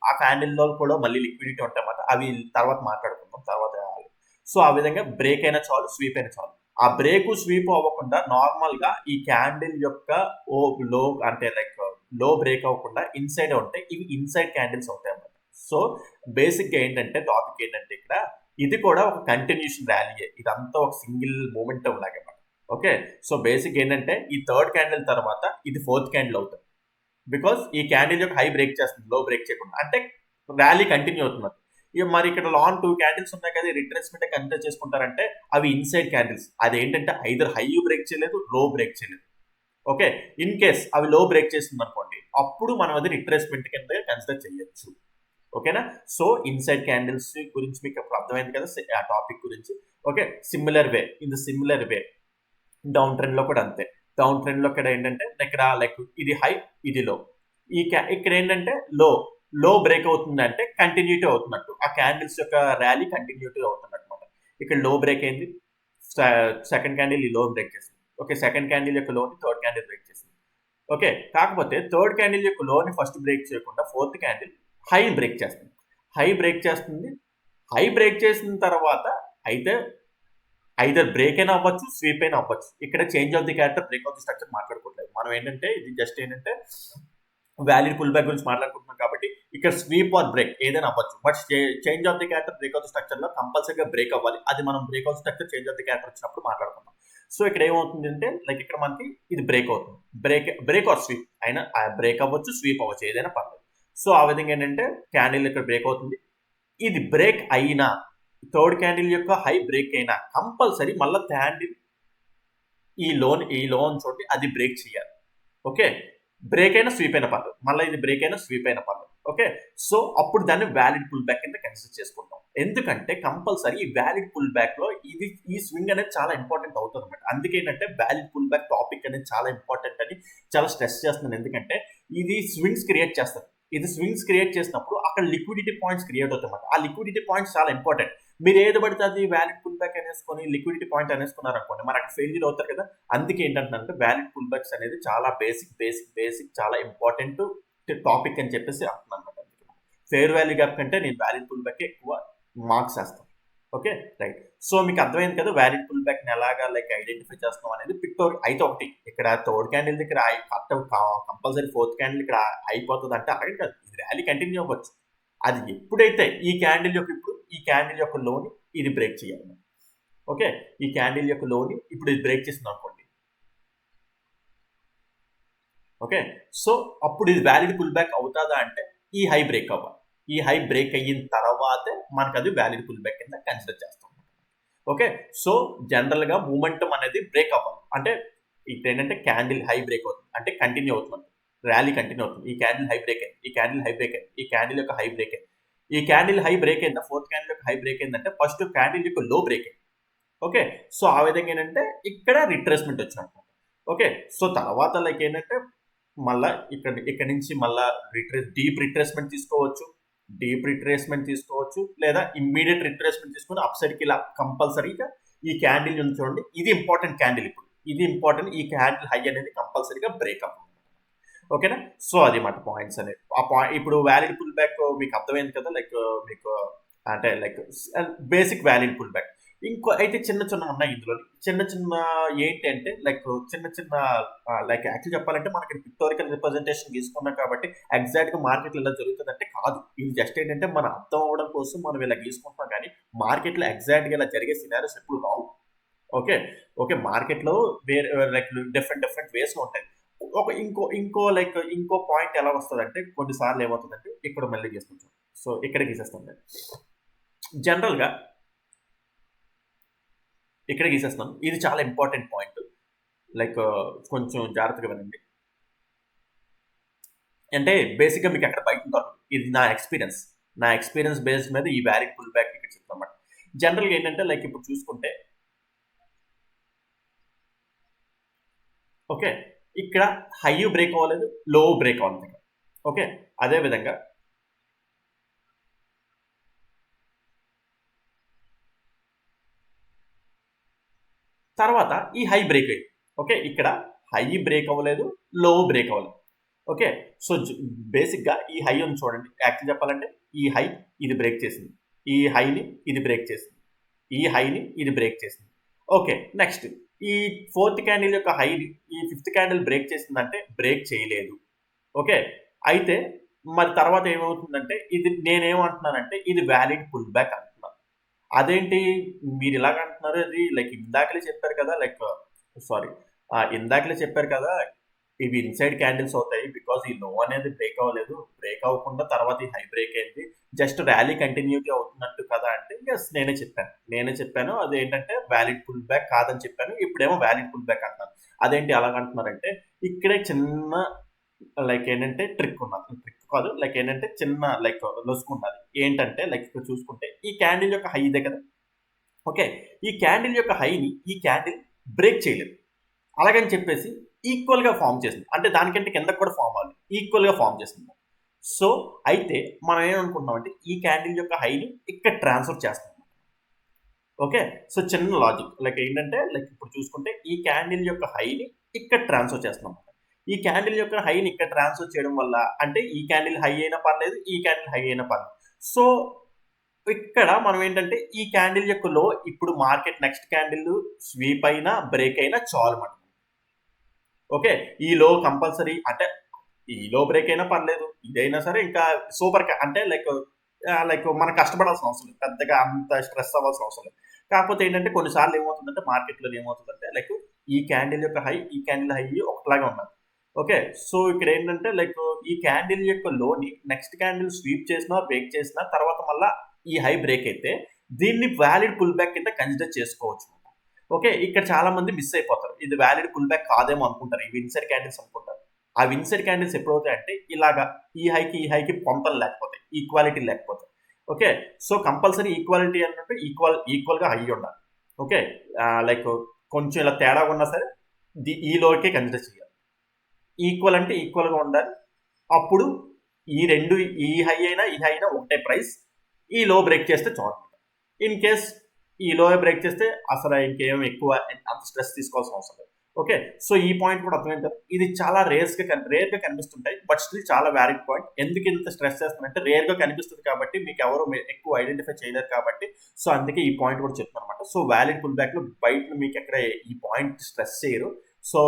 ఆ క్యాండిల్ లో కూడా మళ్ళీ లిక్విడిటీ ఉంటాయన్నమాట. అవి తర్వాత మాట్లాడుకుందాం తర్వాత. సో ఆ విధంగా బ్రేక్ అయినా చాలు, స్వీప్ అయినా చాలు. ఆ బ్రేక్ స్వీప్ అవ్వకుండా నార్మల్ గా ఈ క్యాండిల్ యొక్క లో అంటే లైక్ లో బ్రేక్ అవ్వకుండా ఇన్సైడ్ ఉంటాయి. ఇవి ఇన్సైడ్ క్యాండిల్స్ అవుతాయి అన్నమాట. సో బేసిక్ గా ఏంటంటే టాపిక్ ఏంటంటే ఇక్కడ ఇది కూడా ఒక కంటిన్యూషన్ ర్యాలీయే. ఇదంతా ఒక సింగిల్ మూమెంటం లాగే అన్నమాట. ఓకే, సో బేసిక్ ఏంటంటే ఈ థర్డ్ క్యాండిల్ తర్వాత ఇది ఫోర్త్ క్యాండిల్ అవుతుంది. బికాస్ ఈ క్యాండిల్ యొక్క హై బ్రేక్ చేస్తుంది, లో బ్రేక్ చేయకుండా, అంటే ర్యాలీ కంటిన్యూ అవుతున్నది. ఇక మరి ఇక్కడ లాంగ్ 2 క్యాండిల్స్ ఉన్నాయి కదా, రిట్రేస్మెంట్ కన్సిడర్ చేసుకుంటారంటే అవి ఇన్సైడ్ క్యాండిల్స్. అదేంటంటే ఐదర్ హై బ్రేక్ చేయలేదు, లో బ్రేక్ చేయలేదు. ఓకే, ఇన్ కేస్ అవి లో బ్రేక్ చేస్తుంది అనుకోండి, అప్పుడు మనం అది రిట్రేస్మెంట్ కింద కన్సిడర్ చేయొచ్చు. ఓకేనా, సో ఇన్సైడ్ క్యాండిల్స్ గురించి మీకు అప్పుడు అర్థమైంది కదా ఆ టాపిక్ గురించి. Okay, similar way down trend లో కూడా అంతే. డౌన్ ట్రెండ్ లో ఇక్కడ ఏంటంటే ఇక్కడ లైక్ ఇది హై, ఇది లో. ఇక్కడ ఏంటంటే లో బ్రేక్ అవుతుంది అంటే కంటిన్యూటీ అవుతున్నట్టు, ఆ క్యాండిల్స్ యొక్క ర్యాలీ కంటిన్యూటీ అవుతున్నట్టు అనమాట. ఇక్కడ లో బ్రేక్ అయింది, సెకండ్ క్యాండిల్ ఈ లో బ్రేక్ చేసింది. ఓకే, సెకండ్ క్యాండిల్ యొక్క లోని థర్డ్ క్యాండిల్ బ్రేక్ చేసింది. ఓకే, కాకపోతే థర్డ్ క్యాండిల్ యొక్క లోని ఫస్ట్ బ్రేక్ చేయకుండా ఫోర్త్ క్యాండిల్ హై బ్రేక్ చేస్తుంది. హై బ్రేక్ చేసిన తర్వాత అయితే ఐదర్ బ్రేక్ అయినా అవ్వచ్చు, స్వీప్ అయినా అవ్వచ్చు. ఇక్కడ change of the character, break of the structure మాట్లాడుకోవట్లేదు మనం. ఏంటంటే ఇది జస్ట్ ఏంటంటే వ్యాలిడ్ పుల్ బ్యాక్ గురించి మాట్లాడుకుంటున్నాం కాబట్టి ఇక్కడ స్వీప్ ఆర్ బ్రేక్ ఏదైనా అవ్వచ్చు. But change of the character, break of the structure లో కంపల్సరీగా బ్రేక్ అవ్వాలి. అది మనం break of structure, change of the character వచ్చినప్పుడు మాట్లాడుకుందాం. సో ఇక్కడ ఏమవుతుంది అంటే లైక్ ఇక్కడ మనకి ఇది బ్రేక్ అవుతుంది. బ్రేక్ ఆర్ స్వీప్ అయినా బ్రేక్ అవ్వచ్చు, స్వీప్ అవ్వచ్చు, ఏదైనా పర్లేదు. సో ఆ విధంగా ఏంటంటే క్యాండిల్ ఇక్కడ బ్రేక్ అవుతుంది. ఇది బ్రేక్ అయినా, థర్డ్ క్యాండిల్ యొక్క హై బ్రేక్ అయినా కంపల్సరీ మళ్ళీ క్యాండిల్ ఈ లోన్ చూడండి అది బ్రేక్ చేయాలి. ఓకే, బ్రేక్ అయినా స్వీప్ అయినా పర్లేదు, మళ్ళీ ఇది బ్రేక్ అయినా స్వీప్ అయినా పర్లేదు. ఓకే, సో అప్పుడు దాన్ని వ్యాలిడ్ పుల్ బ్యాక్ కింద కన్సిడర్ చేసుకుంటాం. ఎందుకంటే కంపల్సరీ ఈ వ్యాలిడ్ పుల్ బ్యాక్ లో ఈ స్వింగ్ అనేది చాలా ఇంపార్టెంట్ అవుతుంది అనమాట. అందుకేంటంటే వ్యాలిడ్ పుల్ బ్యాక్ టాపిక్ అనేది చాలా ఇంపార్టెంట్ అని చాలా స్ట్రెస్ చేస్తున్నాను. ఎందుకంటే ఇది స్వింగ్స్ క్రియేట్ చేస్తుంది. ఇది స్వింగ్స్ క్రియేట్ చేసినప్పుడు అక్కడ లిక్విడిటీ పాయింట్స్ క్రియేట్ అవుతాయి. ఆ లిక్విడిటీ పాయింట్స్ చాలా ఇంపార్టెంట్. మీరు ఏది పడితే అది వ్యాలిడ్ పుల్ బ్యాక్ అనేసుకొని లిక్విడిటీ పాయింట్ అనేసుకున్నారు అనుకోండి, మరి అక్కడ ఫెయిల్యూర్ అవుతారు కదా. అందుకే ఏంటంటే వ్యాలిడ్ పుల్ బ్యాక్స్ అనేది చాలా బేసిక్ చాలా ఇంపార్టెంట్ టాపిక్ అని చెప్పేసి అంటున్నాను అనమాట. ఫెయిర్ వాల్యూ గ్యాప్ కంటే నేను వ్యాలిడ్ పుల్ బ్యాక్ ఎక్కువ మార్క్స్ వేస్తాను. Okay, right. సో మీకు అర్థమైంది కదా వ్యాలిడ్ పుల్ బ్యాక్ ని ఎలాగా లైక్ ఐడెంటిఫై చేస్తాం అనేది. అయితే ఒకటి ఇక్కడ థర్డ్ క్యాండిల్ దగ్గర కంపల్సరీ ఫోర్త్ క్యాండిల్ ఇక్కడ అయిపోతుంది అంటే అక్కడ కాదు, ఇది ర్యాలీ కంటిన్యూ అవ్వచ్చు. అది ఎప్పుడైతే ఈ క్యాండిల్ యొక్క లోని ఇది బ్రేక్ చేయాలి. ఓకే, ఈ క్యాండిల్ యొక్క లోని ఇప్పుడు ఇది బ్రేక్ చేసింది అనుకోండి. ఓకే, సో అప్పుడు ఇది వ్యాలిడ్ పుల్ బ్యాక్ అవుతుందా అంటే ఈ హై బ్రేక్ అవ్వాలి. ఈ హై బ్రేక్ అయిన తర్వాతే మనకు అది వ్యాలిడ్ పుల్ బ్యాక్ కింద కన్సిడర్ చేస్తాం. ఓకే, సో జనరల్ గా మూమెంటం అనేది బ్రేక్ అవ్వాలి అంటే ఇక్కడ ఏంటంటే క్యాండిల్ హై బ్రేక్ అవుతుంది అంటే కంటిన్యూ అవుతుంది, ర్యాలీ కంటిన్యూ అవుతుంది. ఈ క్యాండిల్ హై బ్రేక్ అయింది, ఈ క్యాండిల్ హై బ్రేక్ అయింది, ఈ క్యాండిల్ యొక్క హై బ్రేక్ అయింది, ఈ క్యాండిల్ హై బ్రేక్ అయిందా, ఫోర్త్ క్యాండిల్ యొక్క హై బ్రేక్ అయిందంటే ఫస్ట్ క్యాండిల్ యొక్క లో బ్రేక్ అయింది. ఓకే, సో ఆ విధంగా ఏంటంటే ఇక్కడ రిట్రేస్మెంట్ వచ్చినట్టు. ఓకే, సో తర్వాత లైక్ ఏంటంటే మళ్ళా ఇక్కడ నుంచి మళ్ళా డీప్ రిట్రేస్మెంట్ తీసుకోవచ్చు, లేదా ఇమ్మీడియట్ రిట్రేస్మెంట్ తీసుకుని అప్ సైడ్కి ఇలా కంపల్సరీగా ఈ క్యాండిల్ చూడండి. ఇది ఇంపార్టెంట్ క్యాండిల్, ఇప్పుడు ఇది ఇంపార్టెంట్. ఈ క్యాండిల్ హై అనేది కంపల్సరీగా బ్రేక్ అవ్వాలి. ఓకేనా, సో అది మాట పాయింట్స్ అనేది. ఇప్పుడు వ్యాలిడ్ పుల్ బ్యాక్ మీకు అర్థమైంది కదా, మీకు అంటే బేసిక్ వ్యాలిడ్ పుల్ బ్యాక్. ఇంకో అయితే చిన్న ఉన్నాయి ఇందులో. చిన్న ఏంటి అంటే యాక్చువల్ చెప్పాలంటే మనకి పిక్టోరికల్ రిప్రజెంటేషన్ తీసుకున్నాం కాబట్టి ఎగ్జాక్ట్ గా మార్కెట్లో ఇలా జరుగుతుంది అంటే కాదు. ఇది జస్ట్ ఏంటంటే మన అర్థం అవ్వడం కోసం మనం ఇలా గీసుకుంటున్నాం, కానీ మార్కెట్లో ఎగ్జాక్ట్ గా ఇలా జరిగే సినారియోస్ ఎప్పుడు రావు. ఓకే, మార్కెట్లో వేరే డిఫరెంట్ వేస్ లో ఉంటాయి. ఒక ఇంకో ఇంకో పాయింట్ ఎలా వస్తుందంటే కొన్నిసార్లు ఏమవుతుందంటే ఇక్కడ మళ్ళీ గీస్తాం. సో ఇక్కడ గీసేస్తాం నేను జనరల్గా ఇక్కడ గీసేస్తున్నాను. ఇది చాలా ఇంపార్టెంట్ పాయింట్, కొంచెం జాగ్రత్తగా వినండి. అంటే బేసిక్గా మీకు అక్కడ బయట దొరకదు. ఇది నా ఎక్స్పీరియన్స్ బేస్డ్ మీద ఈ వ్యాలిడ్ పుల్ బ్యాక్ ఇక్కడ చెప్తాను అన్నమాట. జనరల్గా ఏంటంటే ఇప్పుడు చూసుకుంటే ఓకే, ఇక్కడ హై బ్రేక్ అవ్వలేదు, లో బ్రేక్ అవ్వలేదు. ఓకే, అదే విధంగా తర్వాత ఈ హై బ్రేక్ అయింది. ఓకే, ఇక్కడ హై బ్రేక్ అవ్వలేదు, లో బ్రేక్ అవ్వలేదు. ఓకే, సో బేసిక్గా ఈ హై ఉంది చూడండి. యాక్చువల్ చెప్పాలంటే ఈ హై ఇది బ్రేక్ చేసింది, ఈ హైని ఇది బ్రేక్ చేసింది, ఈ హైని ఇది బ్రేక్ చేసింది. ఓకే, నెక్స్ట్ ఈ 4th క్యాండిల్ యొక్క హైని ఈ 5th క్యాండిల్ బ్రేక్ చేసిందంటే బ్రేక్ చేయలేదు. ఓకే, అయితే మరి తర్వాత ఏమవుతుందంటే ఇది నేనేమంటున్నానంటే ఇది వ్యాలిడ్ పుల్ బ్యాక్ అంటున్నాను. అదేంటి మీరు ఇలాగ అంటున్నారు? అది ఇందాకలే చెప్పారు కదా, ఇందాకలే చెప్పారు కదా ఇవి ఇన్సైడ్ క్యాండిల్స్ అవుతాయి బికాజ్ ఈ లో అనేది బ్రేక్ అవ్వలేదు, బ్రేక్ అవ్వకుండా తర్వాత ఈ హై బ్రేక్ అయింది, జస్ట్ ర్యాలీ కంటిన్యూటీ అవుతున్నట్టు కదా అంటే ఎస్ నేనే చెప్పాను అదేంటంటే వ్యాలిడ్ పుల్ బ్యాక్ కాదని చెప్పాను. ఇప్పుడేమో వ్యాలిడ్ పుల్ బ్యాక్ అంటున్నాను. అదేంటి అలాగంటున్నారంటే ఇక్కడే చిన్న ఏంటంటే ట్రిక్ కాదు, ఏంటంటే చిన్న లొసుకున్నది. ఏంటంటే ఇక్కడ చూసుకుంటే ఈ క్యాండిల్ యొక్క హై ఇదే కదా. ఓకే, ఈ క్యాండిల్ యొక్క హైని ఈ క్యాండిల్ బ్రేక్ చేయలేదు, అలాగని చెప్పేసి ఈక్వల్గా ఫామ్ చేసింది. అంటే దానికంటే కిందకు కూడా ఫామ్ అవ్వాలి, ఈక్వల్గా ఫామ్ చేస్తుంది. సో అయితే మనం ఏమనుకుంటున్నామంటే ఈ క్యాండిల్ యొక్క హైని ఇక్కడ ట్రాన్స్ఫర్ చేస్తాం. ఓకే, సో చిన్న లాజిక్ ఏంటంటే ఇప్పుడు చూసుకుంటే ఈ క్యాండిల్ యొక్క హైని ఇక్కడ ట్రాన్స్ఫర్ చేస్తున్నాం. ఈ క్యాండిల్ యొక్క హైని ఇక్కడ ట్రాన్స్ఫర్ చేయడం వల్ల అంటే ఈ క్యాండిల్ హై అయినా పర్లేదు, ఈ క్యాండిల్ హై అయినా పర్లేదు. సో ఇక్కడ మనం ఏంటంటే ఈ క్యాండిల్ యొక్క లో ఇప్పుడు మార్కెట్ నెక్స్ట్ క్యాండిల్ స్వీప్ అయినా బ్రేక్ అయినా చాలు మాట. ఓకే, ఈ లో కంపల్సరీ అంటే ఈ లో బ్రేక్ అయినా పర్లేదు, ఇదైనా సరే ఇంకా సూపర్ అంటే మనం కష్టపడాల్సిన అవసరం లేదు, పెద్దగా అంత స్ట్రెస్ అవ్వాల్సిన అవసరం లేదు. కాకపోతే ఏంటంటే కొన్నిసార్లు ఏమవుతుందంటే మార్కెట్లో ఏమవుతుందంటే ఈ క్యాండిల్ యొక్క హై ఈ క్యాండిల్ హై ఒకలాగా ఉన్నది. ఓకే, సో ఇక్కడ ఏంటంటే ఈ క్యాండిల్ యొక్క లోని నెక్స్ట్ క్యాండిల్ స్వీప్ చేసినా బ్రేక్ చేసినా తర్వాత మళ్ళీ ఈ హై బ్రేక్ అయితే దీన్ని వ్యాలిడ్ పుల్ బ్యాక్ కింద కన్సిడర్ చేసుకోవచ్చు. ఓకే, ఇక్కడ చాలా మంది మిస్ అయిపోతారు, ఇది వ్యాలిడ్ పుల్ బ్యాక్ కాదేమో అనుకుంటారు, ఇవి ఇన్సైడ్ క్యాండిల్స్ అనుకుంటారు. ఆ ఇన్సైడ్ క్యాండిల్స్ ఎప్పుడు అవుతాయి అంటే ఇలాగా ఈ హైకి పొంతలు లేకపోతాయి, ఈక్వాలిటీ లేకపోతాయి. ఓకే, సో కంపల్సరీ ఈక్వాలిటీ అన్నట్టు ఈక్వల్గా హై ఉండాలి. ఓకే, కొంచెం ఇలా తేడా ఉన్నా సరే ఈ లోకే కన్సిడర్ చేయాలి. ఈక్వల్ అంటే ఈక్వల్గా ఉండాలి. అప్పుడు ఈ హై అయినా ఈ హై అయినా ఒకటే ప్రైస్. ఈ లో బ్రేక్ చేస్తే చాలు. ఇన్ కేస్ ఈ లో బ్రేక్ చేస్తే అసలు ఇంకేం ఎక్కువ అంత స్ట్రెస్ తీసుకోవాల్సిన అవసరం లేదు. ఓకే, సో ఈ పాయింట్ కూడా అర్థమైంది కదా. ఇది చాలా రేర్గా కనిపిస్తుంటాయి, బట్ స్టిల్ చాలా వ్యాలిడ్ పాయింట్. ఎందుకు ఇంత స్ట్రెస్ చేస్తానంటే రేర్గా కనిపిస్తుంది కాబట్టి మీకు ఎవరు ఎక్కువ ఐడెంటిఫై చేయలేరు కాబట్టి. సో అందుకే ఈ పాయింట్ కూడా చెప్తాను అనమాట. సో వ్యాలిడ్ పుల్ బ్యాక్ లో బయట మీకు ఎక్కడ ఈ పాయింట్ స్ట్రెస్ చేయరు. సో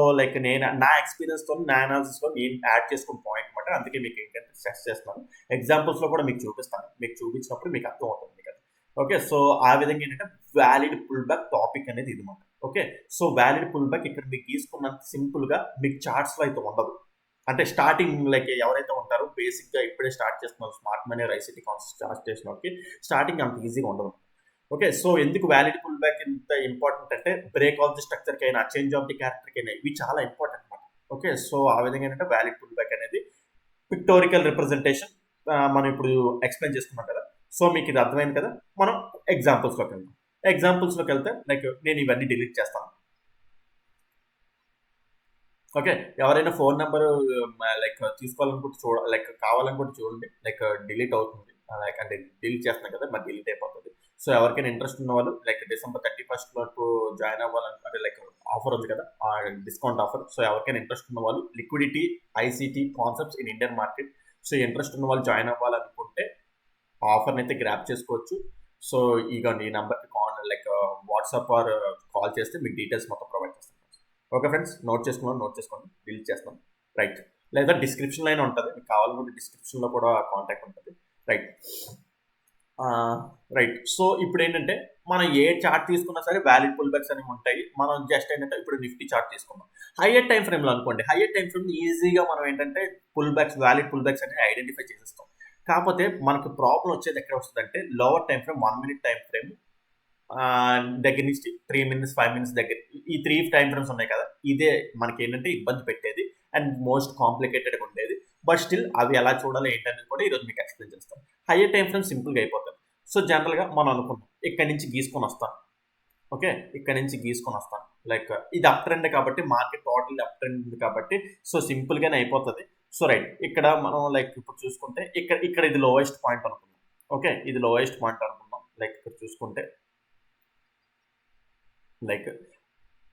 నేను నా ఎక్స్పీరియన్స్తో నా అనాలిసిస్లో నేను యాడ్ చేసుకున్న పాయింట్ అనమాట. అందుకే మీకు ఏంటంటే స్ట్రెస్ చేస్తున్నాను. ఎగ్జాంపుల్స్లో కూడా మీకు చూపిస్తాను, మీకు చూపించినప్పుడు మీకు అర్థం అవుతుంది మీకు. ఓకే, సో ఆ విధంగా ఏంటంటే వ్యాలిడ్ పుల్ బ్యాక్ టాపిక్ అనేది ఇది మాట. Okay, so valid pull back ఇక్కడ మీకు తీసుకున్నంత సింపుల్గా మీకు చార్ట్స్లో అయితే ఉండదు. అంటే స్టార్టింగ్ ఎవరైతే ఉంటారో బేసిక్గా ఇప్పుడే స్టార్ట్ చేస్తున్నారు smart money ICT concept start చేసినోకి స్టార్టింగ్ అంత ఈజీగా ఉండదు. ఓకే, సో ఎందుకు వ్యాలిడ్ పుల్ బ్యాక్ ఇంత ఇంపార్టెంట్ అంటే బ్రేక్ ఆఫ్ ది స్ట్రక్చర్కి అయినా చేంజ్ ఆఫ్ ది క్యారెక్టర్కి అయినా ఇవి చాలా ఇంపార్టెంట్ అనమాట. ఓకే, సో ఆ విధంగా ఏంటంటే వ్యాలిడ్ పుల్ బ్యాక్ అనేది పిక్టోరికల్ రిప్రజెంటేషన్ మనం ఇప్పుడు ఎక్స్ప్లెయిన్ చేసుకున్నాం కదా. సో మీకు ఇది అర్థమైంది కదా. మనం ఎగ్జాంపుల్స్లోకి వెళ్తే నేను ఇవన్నీ డిలీట్ చేస్తాను. ఓకే, ఎవరైనా ఫోన్ నెంబర్ తీసుకోవాలనుకుంటే కావాలనుకుంటే చూడండి, డిలీట్ అవుతుంది, అంటే డిలీట్ చేస్తున్నాం కదా, మరి డిలీట్ అయిపోతుంది. సో ఎవరికైనా ఇంట్రెస్ట్ ఉన్న వాళ్ళు December 31st వరకు జాయిన్ అవ్వాలంటే ఆఫర్ ఉంది కదా, డిస్కౌంట్ ఆఫర్. సో ఎవరికైనా ఇంట్రెస్ట్ ఉన్న వాళ్ళు liquidity ICT concepts in Indian market. So interest ఉన్న వాళ్ళు జాయిన్ అవ్వాలనుకుంటే ఆఫర్ని అయితే గ్రాప్ చేసుకోవచ్చు. సో ఇగోండి ఈ నెంబర్కి వాట్సాప్ ఆర్ కాల్ చేస్తే మీకు డీటెయిల్స్ మొత్తం ప్రొవైడ్ చేస్తాను. ఓకే ఫ్రెండ్స్, నోట్ చేసుకోండి, డిలీట్ చేస్తాను. రైట్, లేదా డిస్క్రిప్షన్లో అయినా ఉంటుంది, మీకు కావాలనుకుంటే డిస్క్రిప్షన్లో కూడా కాంటాక్ట్ ఉంటుంది. రైట్, సో ఇప్పుడు ఏంటంటే మనం ఏ చార్ట్ తీసుకున్నా సరే వ్యాలిడ్ పుల్ బ్యాక్స్ అనేవి ఉంటాయి. మనం జస్ట్ ఏంటంటే ఇప్పుడు నిఫ్టీ చార్ట్ తీసుకుందాం. హైయర్ టైమ్ ఫ్రేమ్‌లో అనుకోండి. హైయర్ టైమ్ ఫ్రేమ్ ఈజీగా మనం ఏంటంటే pull backs, valid pull backs అనేవి ఐడెంటిఫై చేసేస్తాం. కాకపోతే మనకు ప్రాబ్లమ్ వచ్చేది ఎక్కడ వస్తుందంటే lower time frame, 1 minute time frame దగ్గర నుంచి 3 మినిట్స్, 5 మినిట్స్ దగ్గర ఈ 3 టైమ్ ఫ్రేమ్స్ ఉన్నాయి కదా! ఇదే మనకి ఏంటంటే ఇబ్బంది పెట్టేది అండ్ మోస్ట్ కాంప్లికేటెడ్‌గా ఉండేది. బట్ స్టిల్ అవి ఎలా చూడాలో ఏంటనేది కూడా ఈరోజు మీకు ఎక్స్‌ప్లెయిన్ చేస్తాను. హైయర్ టైమ్ ఫ్రేమ్ సింపుల్‌గా అయిపోతది. సో, జనరల్‌గా మనం అనుకున్నాం. ఇక్కడి నుంచి గీసుకొనొస్తాను. ఓకే. ఇక్కడి నుంచి గీసుకొనొస్తాను. లైక్ ఇది అప్ ట్రెండ్ కాబట్టి మార్కెట్ టోటల్లీ అప్ ట్రెండ్ ఉంది కాబట్టి సో, సింపుల్‌గానే అయిపోతది. So, right. ఇక్కడ మనం లైక్ ఇప్పుడు చూసుకుంటే ఇక్కడ ఇది లోయెస్ట్ పాయింట్ అనుకుందాం. ఓకే. ఇది లోయెస్ట్ పాయింట్ అనుకుందాం. లైక్ ఇక్కడ చూసుకుంటే లైక్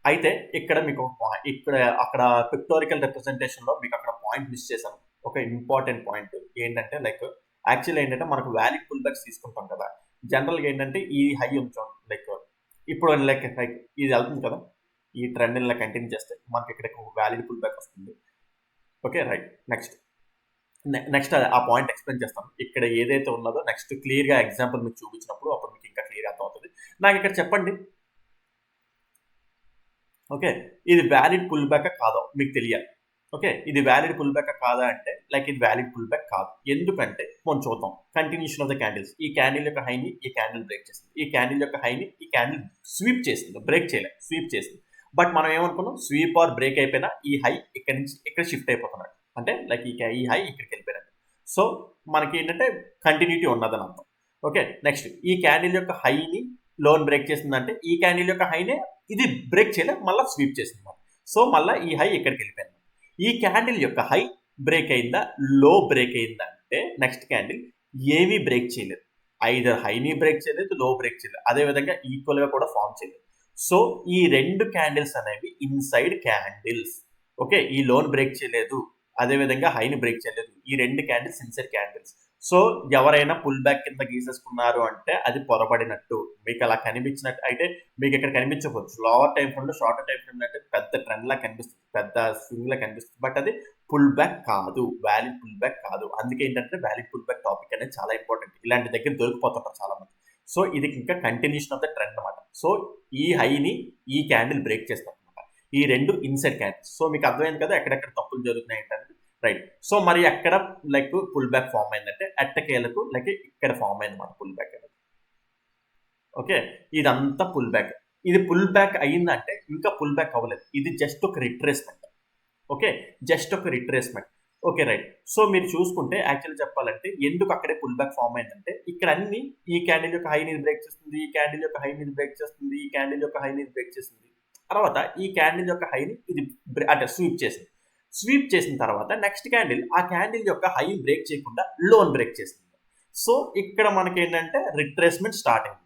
అయితే ఇక్కడ మీకు ఇక్కడ అక్కడ పిక్టోరికల్ రిప్రజెంటేషన్‌లో మీకు అక్కడ పాయింట్ మిస్ చేశాను. ఒక ఇంపార్టెంట్ పాయింట్ ఏంటంటే లైక్ యాక్చువల్లీ ఏంటంటే మనకు వ్యాలిడ్ పుల్ బ్యాక్స్ తీసుకుంటాం కదా! జనరల్‌గా ఏంటంటే ఈ హై ఉంచాం లైక్ ఇప్పుడు లైక్ ఇది వెళ్తుంది కదా! ఈ ట్రెండ్ ఇలా కంటిన్యూ చేస్తే మనకి ఇక్కడ వ్యాలిడ్ పుల్ బ్యాక్ వస్తుంది. ఓకే. రైట్. నెక్స్ట్ ఆ పాయింట్ ఎక్స్‌ప్లెయిన్ చేస్తాను. ఇక్కడ ఏదైతే ఉన్నదో నెక్స్ట్ క్లియర్‌గా ఎగ్జాంపుల్ మీకు చూపించినప్పుడు అప్పుడు మీకు ఇంకా క్లియర్‌గా అర్థమవుతది. నాకు ఇక్కడ చెప్పండి. ఓకే. ఇది వ్యాలిడ్ పుల్ బ్యాకా కాదో మీకు తెలియాలి. ఓకే. ఇది వ్యాలిడ్ పుల్ బ్యాకా కాదా అంటే లైక్ ఇది వ్యాలిడ్ పుల్ బ్యాక్ కాదు. ఎందుకంటే మనం చూద్దాం. Continuation of the candles. ఈ క్యాండిల్ యొక్క హైని ఈ క్యాండిల్ బ్రేక్ చేసింది. ఈ క్యాండిల్ యొక్క హైని ఈ క్యాండిల్ స్వీప్ చేసింది. బ్రేక్ చేయలేదు. స్వీప్ చేసింది. బట్ మనం ఏమనుకున్నాం స్వీప్ ఆర్ బ్రేక్ అయిపోయినా ఈ హై ఇక్కడ నుంచి ఇక్కడ షిఫ్ట్ అయిపోతున్నాడు. అంటే లైక్ ఈ హై ఇక్కడికి వెళ్ళిపోయినట్టు. సో మనకి ఏంటంటే కంటిన్యూటీ ఉన్నదని అర్థం. ఓకే. నెక్స్ట్ ఈ క్యాండిల్ యొక్క హైని లోన్ బ్రేక్ చేసిందంటే ఈ క్యాండిల్ యొక్క హైనే ఇది బ్రేక్ చేయలేదు మళ్ళీ స్వీప్ చేసింది. సో మళ్ళీ ఈ హై ఇక్కడికి వెళ్ళిపోయింది. ఈ క్యాండిల్ యొక్క హై బ్రేక్ అయిందా, లో బ్రేక్ అయిందా అంటే నెక్స్ట్ క్యాండిల్ ఏమీ బ్రేక్ చేయలేదు. ఐదర్ హైని బ్రేక్ చేయలేదు, లో బ్రేక్ చేయలేదు. అదేవిధంగా ఈక్వల్గా కూడా ఫామ్ చేయలేదు. సో ఈ రెండు క్యాండిల్స్ అనేవి ఇన్సైడ్ క్యాండిల్స్. ఓకే. ఈ లోన్ బ్రేక్ చేయలేదు, అదేవిధంగా హైని బ్రేక్ చేయలేదు. ఈ రెండు క్యాండిల్స్ ఇన్సైడ్ క్యాండిల్స్. సో ఎవరైనా పుల్ బ్యాక్ కింద గీసేసుకున్నారు అంటే అది పొరబడినట్టు. మీకు అలా కనిపించినట్టు అయితే మీకు ఇక్కడ కనిపించవచ్చు. లోవర్ టైం ఫ్రేమ్‌లో షార్టర్ టైం ఫ్రేమ్ అంటే పెద్ద ట్రెండ్ లా కనిపిస్తుంది. పెద్ద స్వింగ్ లా కనిపిస్తుంది. బట్ అది పుల్ బ్యాక్ కాదు. వ్యాలిడ్ పుల్ బ్యాక్ కాదు. అందుకే ఏంటంటే వ్యాలిడ్ పుల్ బ్యాక్ టాపిక్ అనేది చాలా ఇంపార్టెంట్. ఇలాంటి దగ్గర దొరికిపోతుంటారు చాలా మంది. సో ఇది ఇంకా కంటిన్యూషన్ ఆఫ్ ద ట్రెండ్ అన్నమాట. సో ఈ హైని ఈ క్యాండిల్ బ్రేక్ చేస్తారన్నమాట. ఈ రెండు ఇన్సైడ్ క్యాండిల్స్. సో మీకు అర్థమైంది కదా ఎక్కడెక్కడ తప్పులు జరుగుతున్నాయి ఏంటనేది. రైట్. సో మరి ఎక్కడ లైక్ పుల్ బ్యాక్ ఫామ్ అయిందంటే ఎట్టకేలకు లైక్ ఇక్కడ ఫామ్ అయిందన్నమాట పుల్ బ్యాక్ అనేది. ఓకే. ఇదంతా పుల్ బ్యాక్. ఇది పుల్ బ్యాక్ అయిందంటే ఇంకా పుల్ బ్యాక్ అవ్వలేదు. ఇది జస్ట్ ఒక రిట్రేస్మెంట్. ఓకే. జస్ట్ ఒక రిట్రేస్మెంట్. ఓకే. రైట్. సో మీరు చూసుకుంటే యాక్చువల్లీ చెప్పాలంటే ఎందుకు అక్కడే పుల్ బ్యాక్ ఫామ్ అయిందంటే ఇక్కడ అన్ని ఈ క్యాండిల్ యొక్క హైని బ్రేక్ చేస్తుంది, ఈ క్యాండిల్ యొక్క హైని బ్రేక్ చేస్తుంది, ఈ క్యాండిల్ యొక్క హైని బ్రేక్ చేస్తుంది. తర్వాత ఈ క్యాండిల్ యొక్క హైని ఇది అంటే స్వీప్ చేసింది. స్వీప్ చేసిన తర్వాత నెక్స్ట్ క్యాండిల్ ఆ క్యాండిల్ యొక్క హై బ్రేక్ చేయకుండా లోన్ బ్రేక్ చేసింది. సో ఇక్కడ మనకి ఏంటంటే రిట్రేస్మెంట్ స్టార్ట్ అయింది.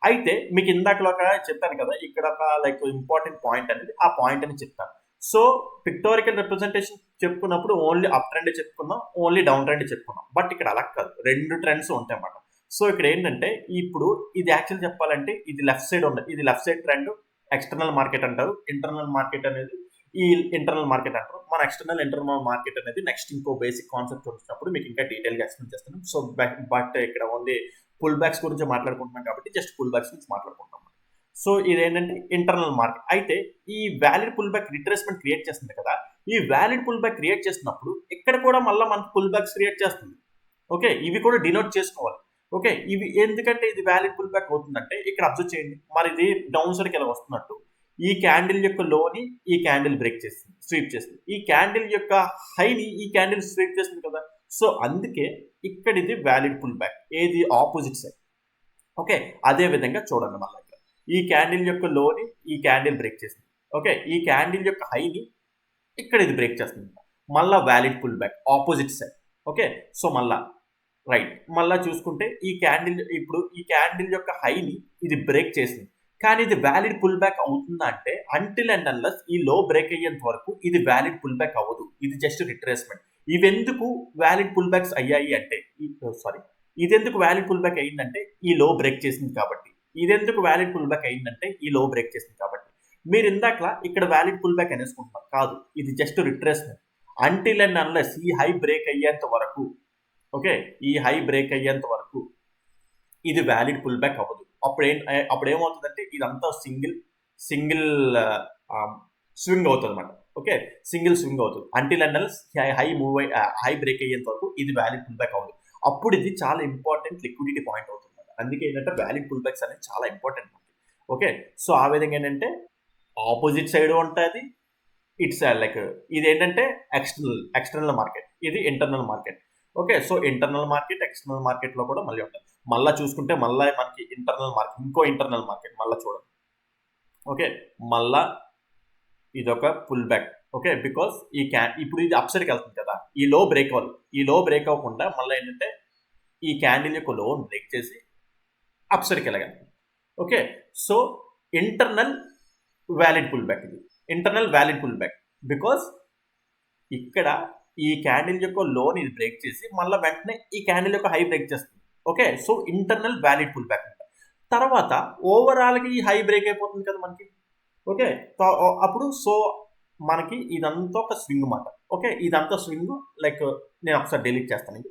అయితే మీకు ఇందాకలో చెప్పాను కదా ఇక్కడ ఒక లైక్ ఇంపార్టెంట్ పాయింట్ అనేది ఆ పాయింట్ అని చెప్తాను. సో పిక్టోరికల్ రిప్రజెంటేషన్ చెప్పుకున్నప్పుడు ఓన్లీ అప్ ట్రెండ్ చెప్పుకున్నాం, ఓన్లీ డౌన్ ట్రెండ్ చెప్పుకున్నాం. బట్ ఇక్కడ అలా కాదు, రెండు ట్రెండ్స్ ఉంటాయి అన్నమాట. సో ఇక్కడ ఏంటంటే ఇప్పుడు ఇది యాక్చువల్ చెప్పాలంటే ఇది లెఫ్ట్ సైడ్ ఉంది. ఇది left side trend external market అంటారు. ఇంటర్నల్ మార్కెట్ అనేది ఈ ఇంటర్నల్ మార్కెట్ అంటారు. మన ఎక్స్టర్నల్ ఇంటర్నల్ మార్కెట్ అనేది నెక్స్ట్ ఇంకో బేసిక్ కాన్సెప్ట్ వచ్చినప్పుడు మీకు ఇంకా డీటెయిల్గా ఎక్స్ప్లెయిన్ చేస్తాను. సో బట్ ఇక్కడ ఓన్లీ పుల్ బ్యాక్స్ గురించి మాట్లాడుకుంటున్నాం కాబట్టి జస్ట్ పుల్ బ్యాక్స్ గురించి మాట్లాడుకుంటాం. సో ఇదేంటంటే ఇంటర్నల్ మార్కెట్. అయితే ఈ valid pull back retracement create చేస్తుంది కదా, ఈ వ్యాలిడ్ పుల్ బ్యాక్ క్రియేట్ చేస్తున్నప్పుడు ఇక్కడ కూడా మళ్ళీ మనకు పుల్ బ్యాక్స్ క్రియేట్ చేస్తుంది. ఓకే. ఇవి కూడా డినోట్ చేసుకోవాలి. ఓకే. ఇవి ఎందుకంటే ఇది వ్యాలిడ్ పుల్ బ్యాక్ అవుతుందంటే ఇక్కడ అబ్జర్వ్ చేయండి. మరి ఇది డౌన్ సైడ్కి ఇలా వస్తున్నట్టు ఈ క్యాండిల్ యొక్క లోని ఈ క్యాండిల్ బ్రేక్ చేస్తుంది, స్వీప్ చేస్తుంది. ఈ క్యాండిల్ యొక్క హైని ఈ క్యాండిల్ స్వీప్ చేస్తుంది కదా. సో అందుకే ఇక్కడ ఇది వ్యాలిడ్ పుల్ బ్యాక్. ఏది ఆపోజిట్ సైడ్. ఓకే. అదే విధంగా చూడండి మళ్ళీ ఇక్కడ ఈ క్యాండిల్ యొక్క లోని ఈ క్యాండిల్ బ్రేక్ చేస్తుంది. ఓకే. ఈ క్యాండిల్ యొక్క హైని ఇక్కడ ఇది బ్రేక్ చేస్తుంది. మళ్ళా valid pull back opposite side. Okay. So మళ్ళా రైట్. మళ్ళా చూసుకుంటే ఈ క్యాండిల్ ఇప్పుడు ఈ క్యాండిల్ యొక్క హైని ఇది బ్రేక్ చేసింది. కానీ ఇది వ్యాలిడ్ పుల్ బ్యాక్ అవుతుందా అంటే అంటిల్ అండ్ అన్లెస్ ఈ లో బ్రేక్ అయ్యేంత వరకు ఇది వ్యాలిడ్ పుల్ బ్యాక్ అవ్వదు. ఇది జస్ట్ రిట్రేస్మెంట్. ఇవెందుకు వ్యాలిడ్ పుల్ బ్యాక్స్ అయ్యాయి అంటే ఇదెందుకు వ్యాలిడ్ పుల్ బ్యాక్ అయ్యిందంటే ఈ లో బ్రేక్ చేసింది కాబట్టి. ఇదెందుకు వ్యాలిడ్ పుల్ బ్యాక్ అయ్యిందంటే ఈ లో బ్రేక్ చేసింది కాబట్టి. మీరు ఇందాకలా ఇక్కడ వ్యాలిడ్ పుల్ బ్యాక్ అనేసుకుంటున్నారు కాదు, ఇది just retracement. Until and unless ఈ హై బ్రేక్ అయ్యేంత వరకు, ఓకే, ఈ హై బ్రేక్ అయ్యేంత వరకు ఇది వ్యాలిడ్ పుల్ బ్యాక్ అవ్వదు. అప్పుడు ఏమవుతుందంటే ఇదంతా సింగిల్ స్వింగ్ అవుతుంది అనమాట. ఓకే, సింగిల్ స్వింగ్ అవుతుంది అంటిల్ అండ్ హై బ్రేక్ అయ్యేంత వరకు ఇది వ్యాలిడ్ పుల్ బ్యాక్ అవుతుంది. అప్పుడు ఇది చాలా ఇంపార్టెంట్ లిక్విడిటీ పాయింట్ అవుతుంది. అందుకే ఏంటంటే వ్యాలిడ్ పుల్ బ్యాక్స్ అనేది చాలా ఇంపార్టెంట్ మనకి. ఓకే, సో ఆ విధంగా ఏంటంటే ఆపోజిట్ సైడ్ ఉంటుంది. ఇట్స్ లైక్ ఇది ఏంటంటే ఎక్స్టర్నల్ మార్కెట్, ఇది internal market. Okay, so internal market external market లో కూడా మళ్ళీ ఉంటుంది. మళ్ళీ చూసుకుంటే మళ్ళీ మనకి ఇంకో ఇంటర్నల్ మార్కెట్ మళ్ళీ చూడండి. ఓకే, మళ్ళా ఇదొక పుల్ బ్యాక్. ఓకే, బికాస్ ఇప్పుడు ఇది అప్ సైడ్కి వెళ్తుంది కదా, ఈ లో బ్రేక్ అవ్వకుండా మళ్ళీ ఏంటంటే ఈ క్యాండిల్ యొక్క లోన్ బ్రేక్ చేసి అప్ సైడ్కి వెళ్ళగలదు. Okay, so internal valid pull back because ఇక్కడ ఈ క్యాండిల్ యొక్క లోన్ ఇది బ్రేక్ చేసి మళ్ళీ వెంటనే ఈ క్యాండిల్ యొక్క హై బ్రేక్ చేస్తుంది. Okay, so internal valid pull back తర్వాత ఓవరాల్కి ఈ హై బ్రేక్ అయిపోతుంది కదా మనకి. ఓకే, అప్పుడు సో మనకి ఇదంతా ఒక స్వింగ్ మాట. ఓకే, ఇదంతా స్వింగ్ లైక్ నేను ఒకసారి డిలీట్ చేస్తాను.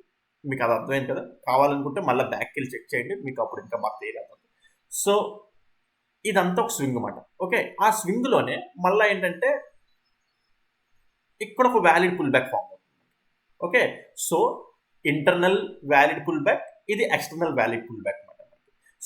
మీకు అది అర్థమైంది కదా. కావాలనుకుంటే మళ్ళీ బ్యాక్కి వెళ్ళి చెక్ చేయండి, మీకు అప్పుడు ఇంకా బాగా క్లియర్ అవుతుంది. సో ఇదంతా ఒక స్వింగ్ మాట. ఓకే, ఆ స్వింగ్లోనే మళ్ళీ ఏంటంటే ఇక్కడ ఒక వ్యాలిడ్ పుల్ బ్యాక్ ఫామ్ అవుతుంది. Okay, so internal valid pull back, ఇది ఎక్స్టర్నల్ వ్యాలిడ్ పుల్ బ్యాక్ అనమాట.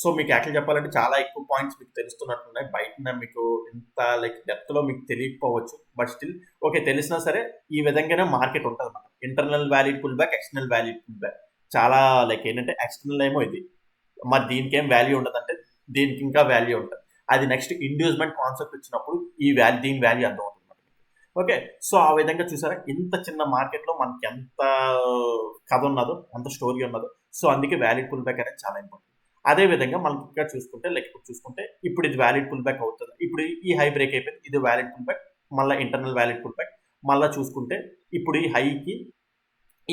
సో మీకు యాక్చువల్ చెప్పాలంటే చాలా ఎక్కువ పాయింట్స్ మీకు తెలుస్తున్నట్టున్నాయి. బయట మీకు ఇంత లైక్ డెప్త్లో మీకు తెలియకపోవచ్చు, బట్ స్టిల్ ఓకే తెలిసినా సరే ఈ విధంగానే మార్కెట్ ఉంటుంది అన్నమాట. Internal valid pull back, external valid pull back. చాలా లైక్ ఏంటంటే ఎక్స్టర్నల్ ఏమో ఇది, మరి దీనికి ఏం వాల్యూ ఉండదు అంటే దీనికి ఇంకా వాల్యూ ఉంటుంది. అది నెక్స్ట్ ఇండ్యూస్మెంట్ కాన్సెప్ట్ వచ్చినప్పుడు దీని వాల్యూ అర్థం అవుతుంది. ఓకే, సో ఆ విధంగా చూసారా ఇంత చిన్న మార్కెట్లో మనకి ఎంత కథ ఉన్నదో, ఎంత స్టోరీ ఉన్నదో. సో అందుకే వ్యాలిడ్ పుల్ బ్యాక్ అనేది చాలా ఇంపార్టెంట్. అదే విధంగా మనకి ఇక్కడ చూసుకుంటే ఇప్పుడు ఇది వ్యాలిడ్ పుల్ బ్యాక్ అవుతుంది. ఇప్పుడు ఈ హై బ్రేక్ అయిపోయింది, ఇది వ్యాలిడ్ పుల్ బ్యాక్, మళ్ళీ ఇంటర్నల్ వ్యాలిడ్ పుల్ బ్యాక్. మళ్ళీ చూసుకుంటే ఇప్పుడు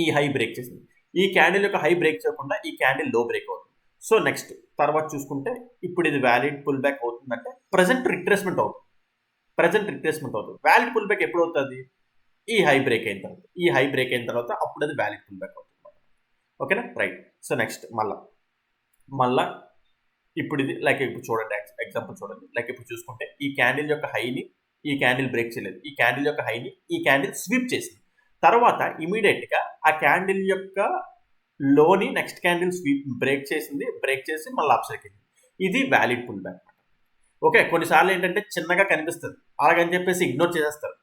ఈ హై బ్రేక్ చేసింది. ఈ క్యాండిల్ యొక్క హై బ్రేక్ చేయకుండా ఈ క్యాండిల్ లో బ్రేక్ అవుతుంది. సో నెక్స్ట్ తర్వాత చూసుకుంటే ఇప్పుడు ఇది వ్యాలిడ్ పుల్ బ్యాక్ అవుతుందంటే ప్రజెంట్ రిట్రేస్మెంట్ అవుతుంది. వ్యాలిడ్ పుల్ బ్యాక్ ఎప్పుడు అవుతుంది? ఈ హై బ్రేక్ అయిన తర్వాత అప్పుడు అది వ్యాలిడ్ పుల్ బ్యాక్ అవుతుంది. ఓకేనా, రైట్. సో నెక్స్ట్ మళ్ళా ఇప్పుడు ఇది లైక్ ఇప్పుడు చూడండి, ఎగ్జాంపుల్ చూడండి. లైక్ ఇప్పుడు చూసుకుంటే ఈ క్యాండిల్ యొక్క హైని ఈ క్యాండిల్ బ్రేక్ చేయలేదు, ఈ క్యాండిల్ యొక్క హైని ఈ క్యాండిల్ స్వీప్ చేసింది. తర్వాత ఇమీడియట్ గా ఆ క్యాండిల్ యొక్క లోని నెక్స్ట్ క్యాండిల్ బ్రేక్ చేసి మళ్ళీ అప్ సైడ్ వెళ్ళింది. ఇది వ్యాలిడ్ పుల్ బ్యాక్. ఓకే, కొన్నిసార్లు ఏంటంటే చిన్నగా కనిపిస్తుంది, అలాగని చెప్పేసి ఇగ్నోర్ చేసేస్తారు.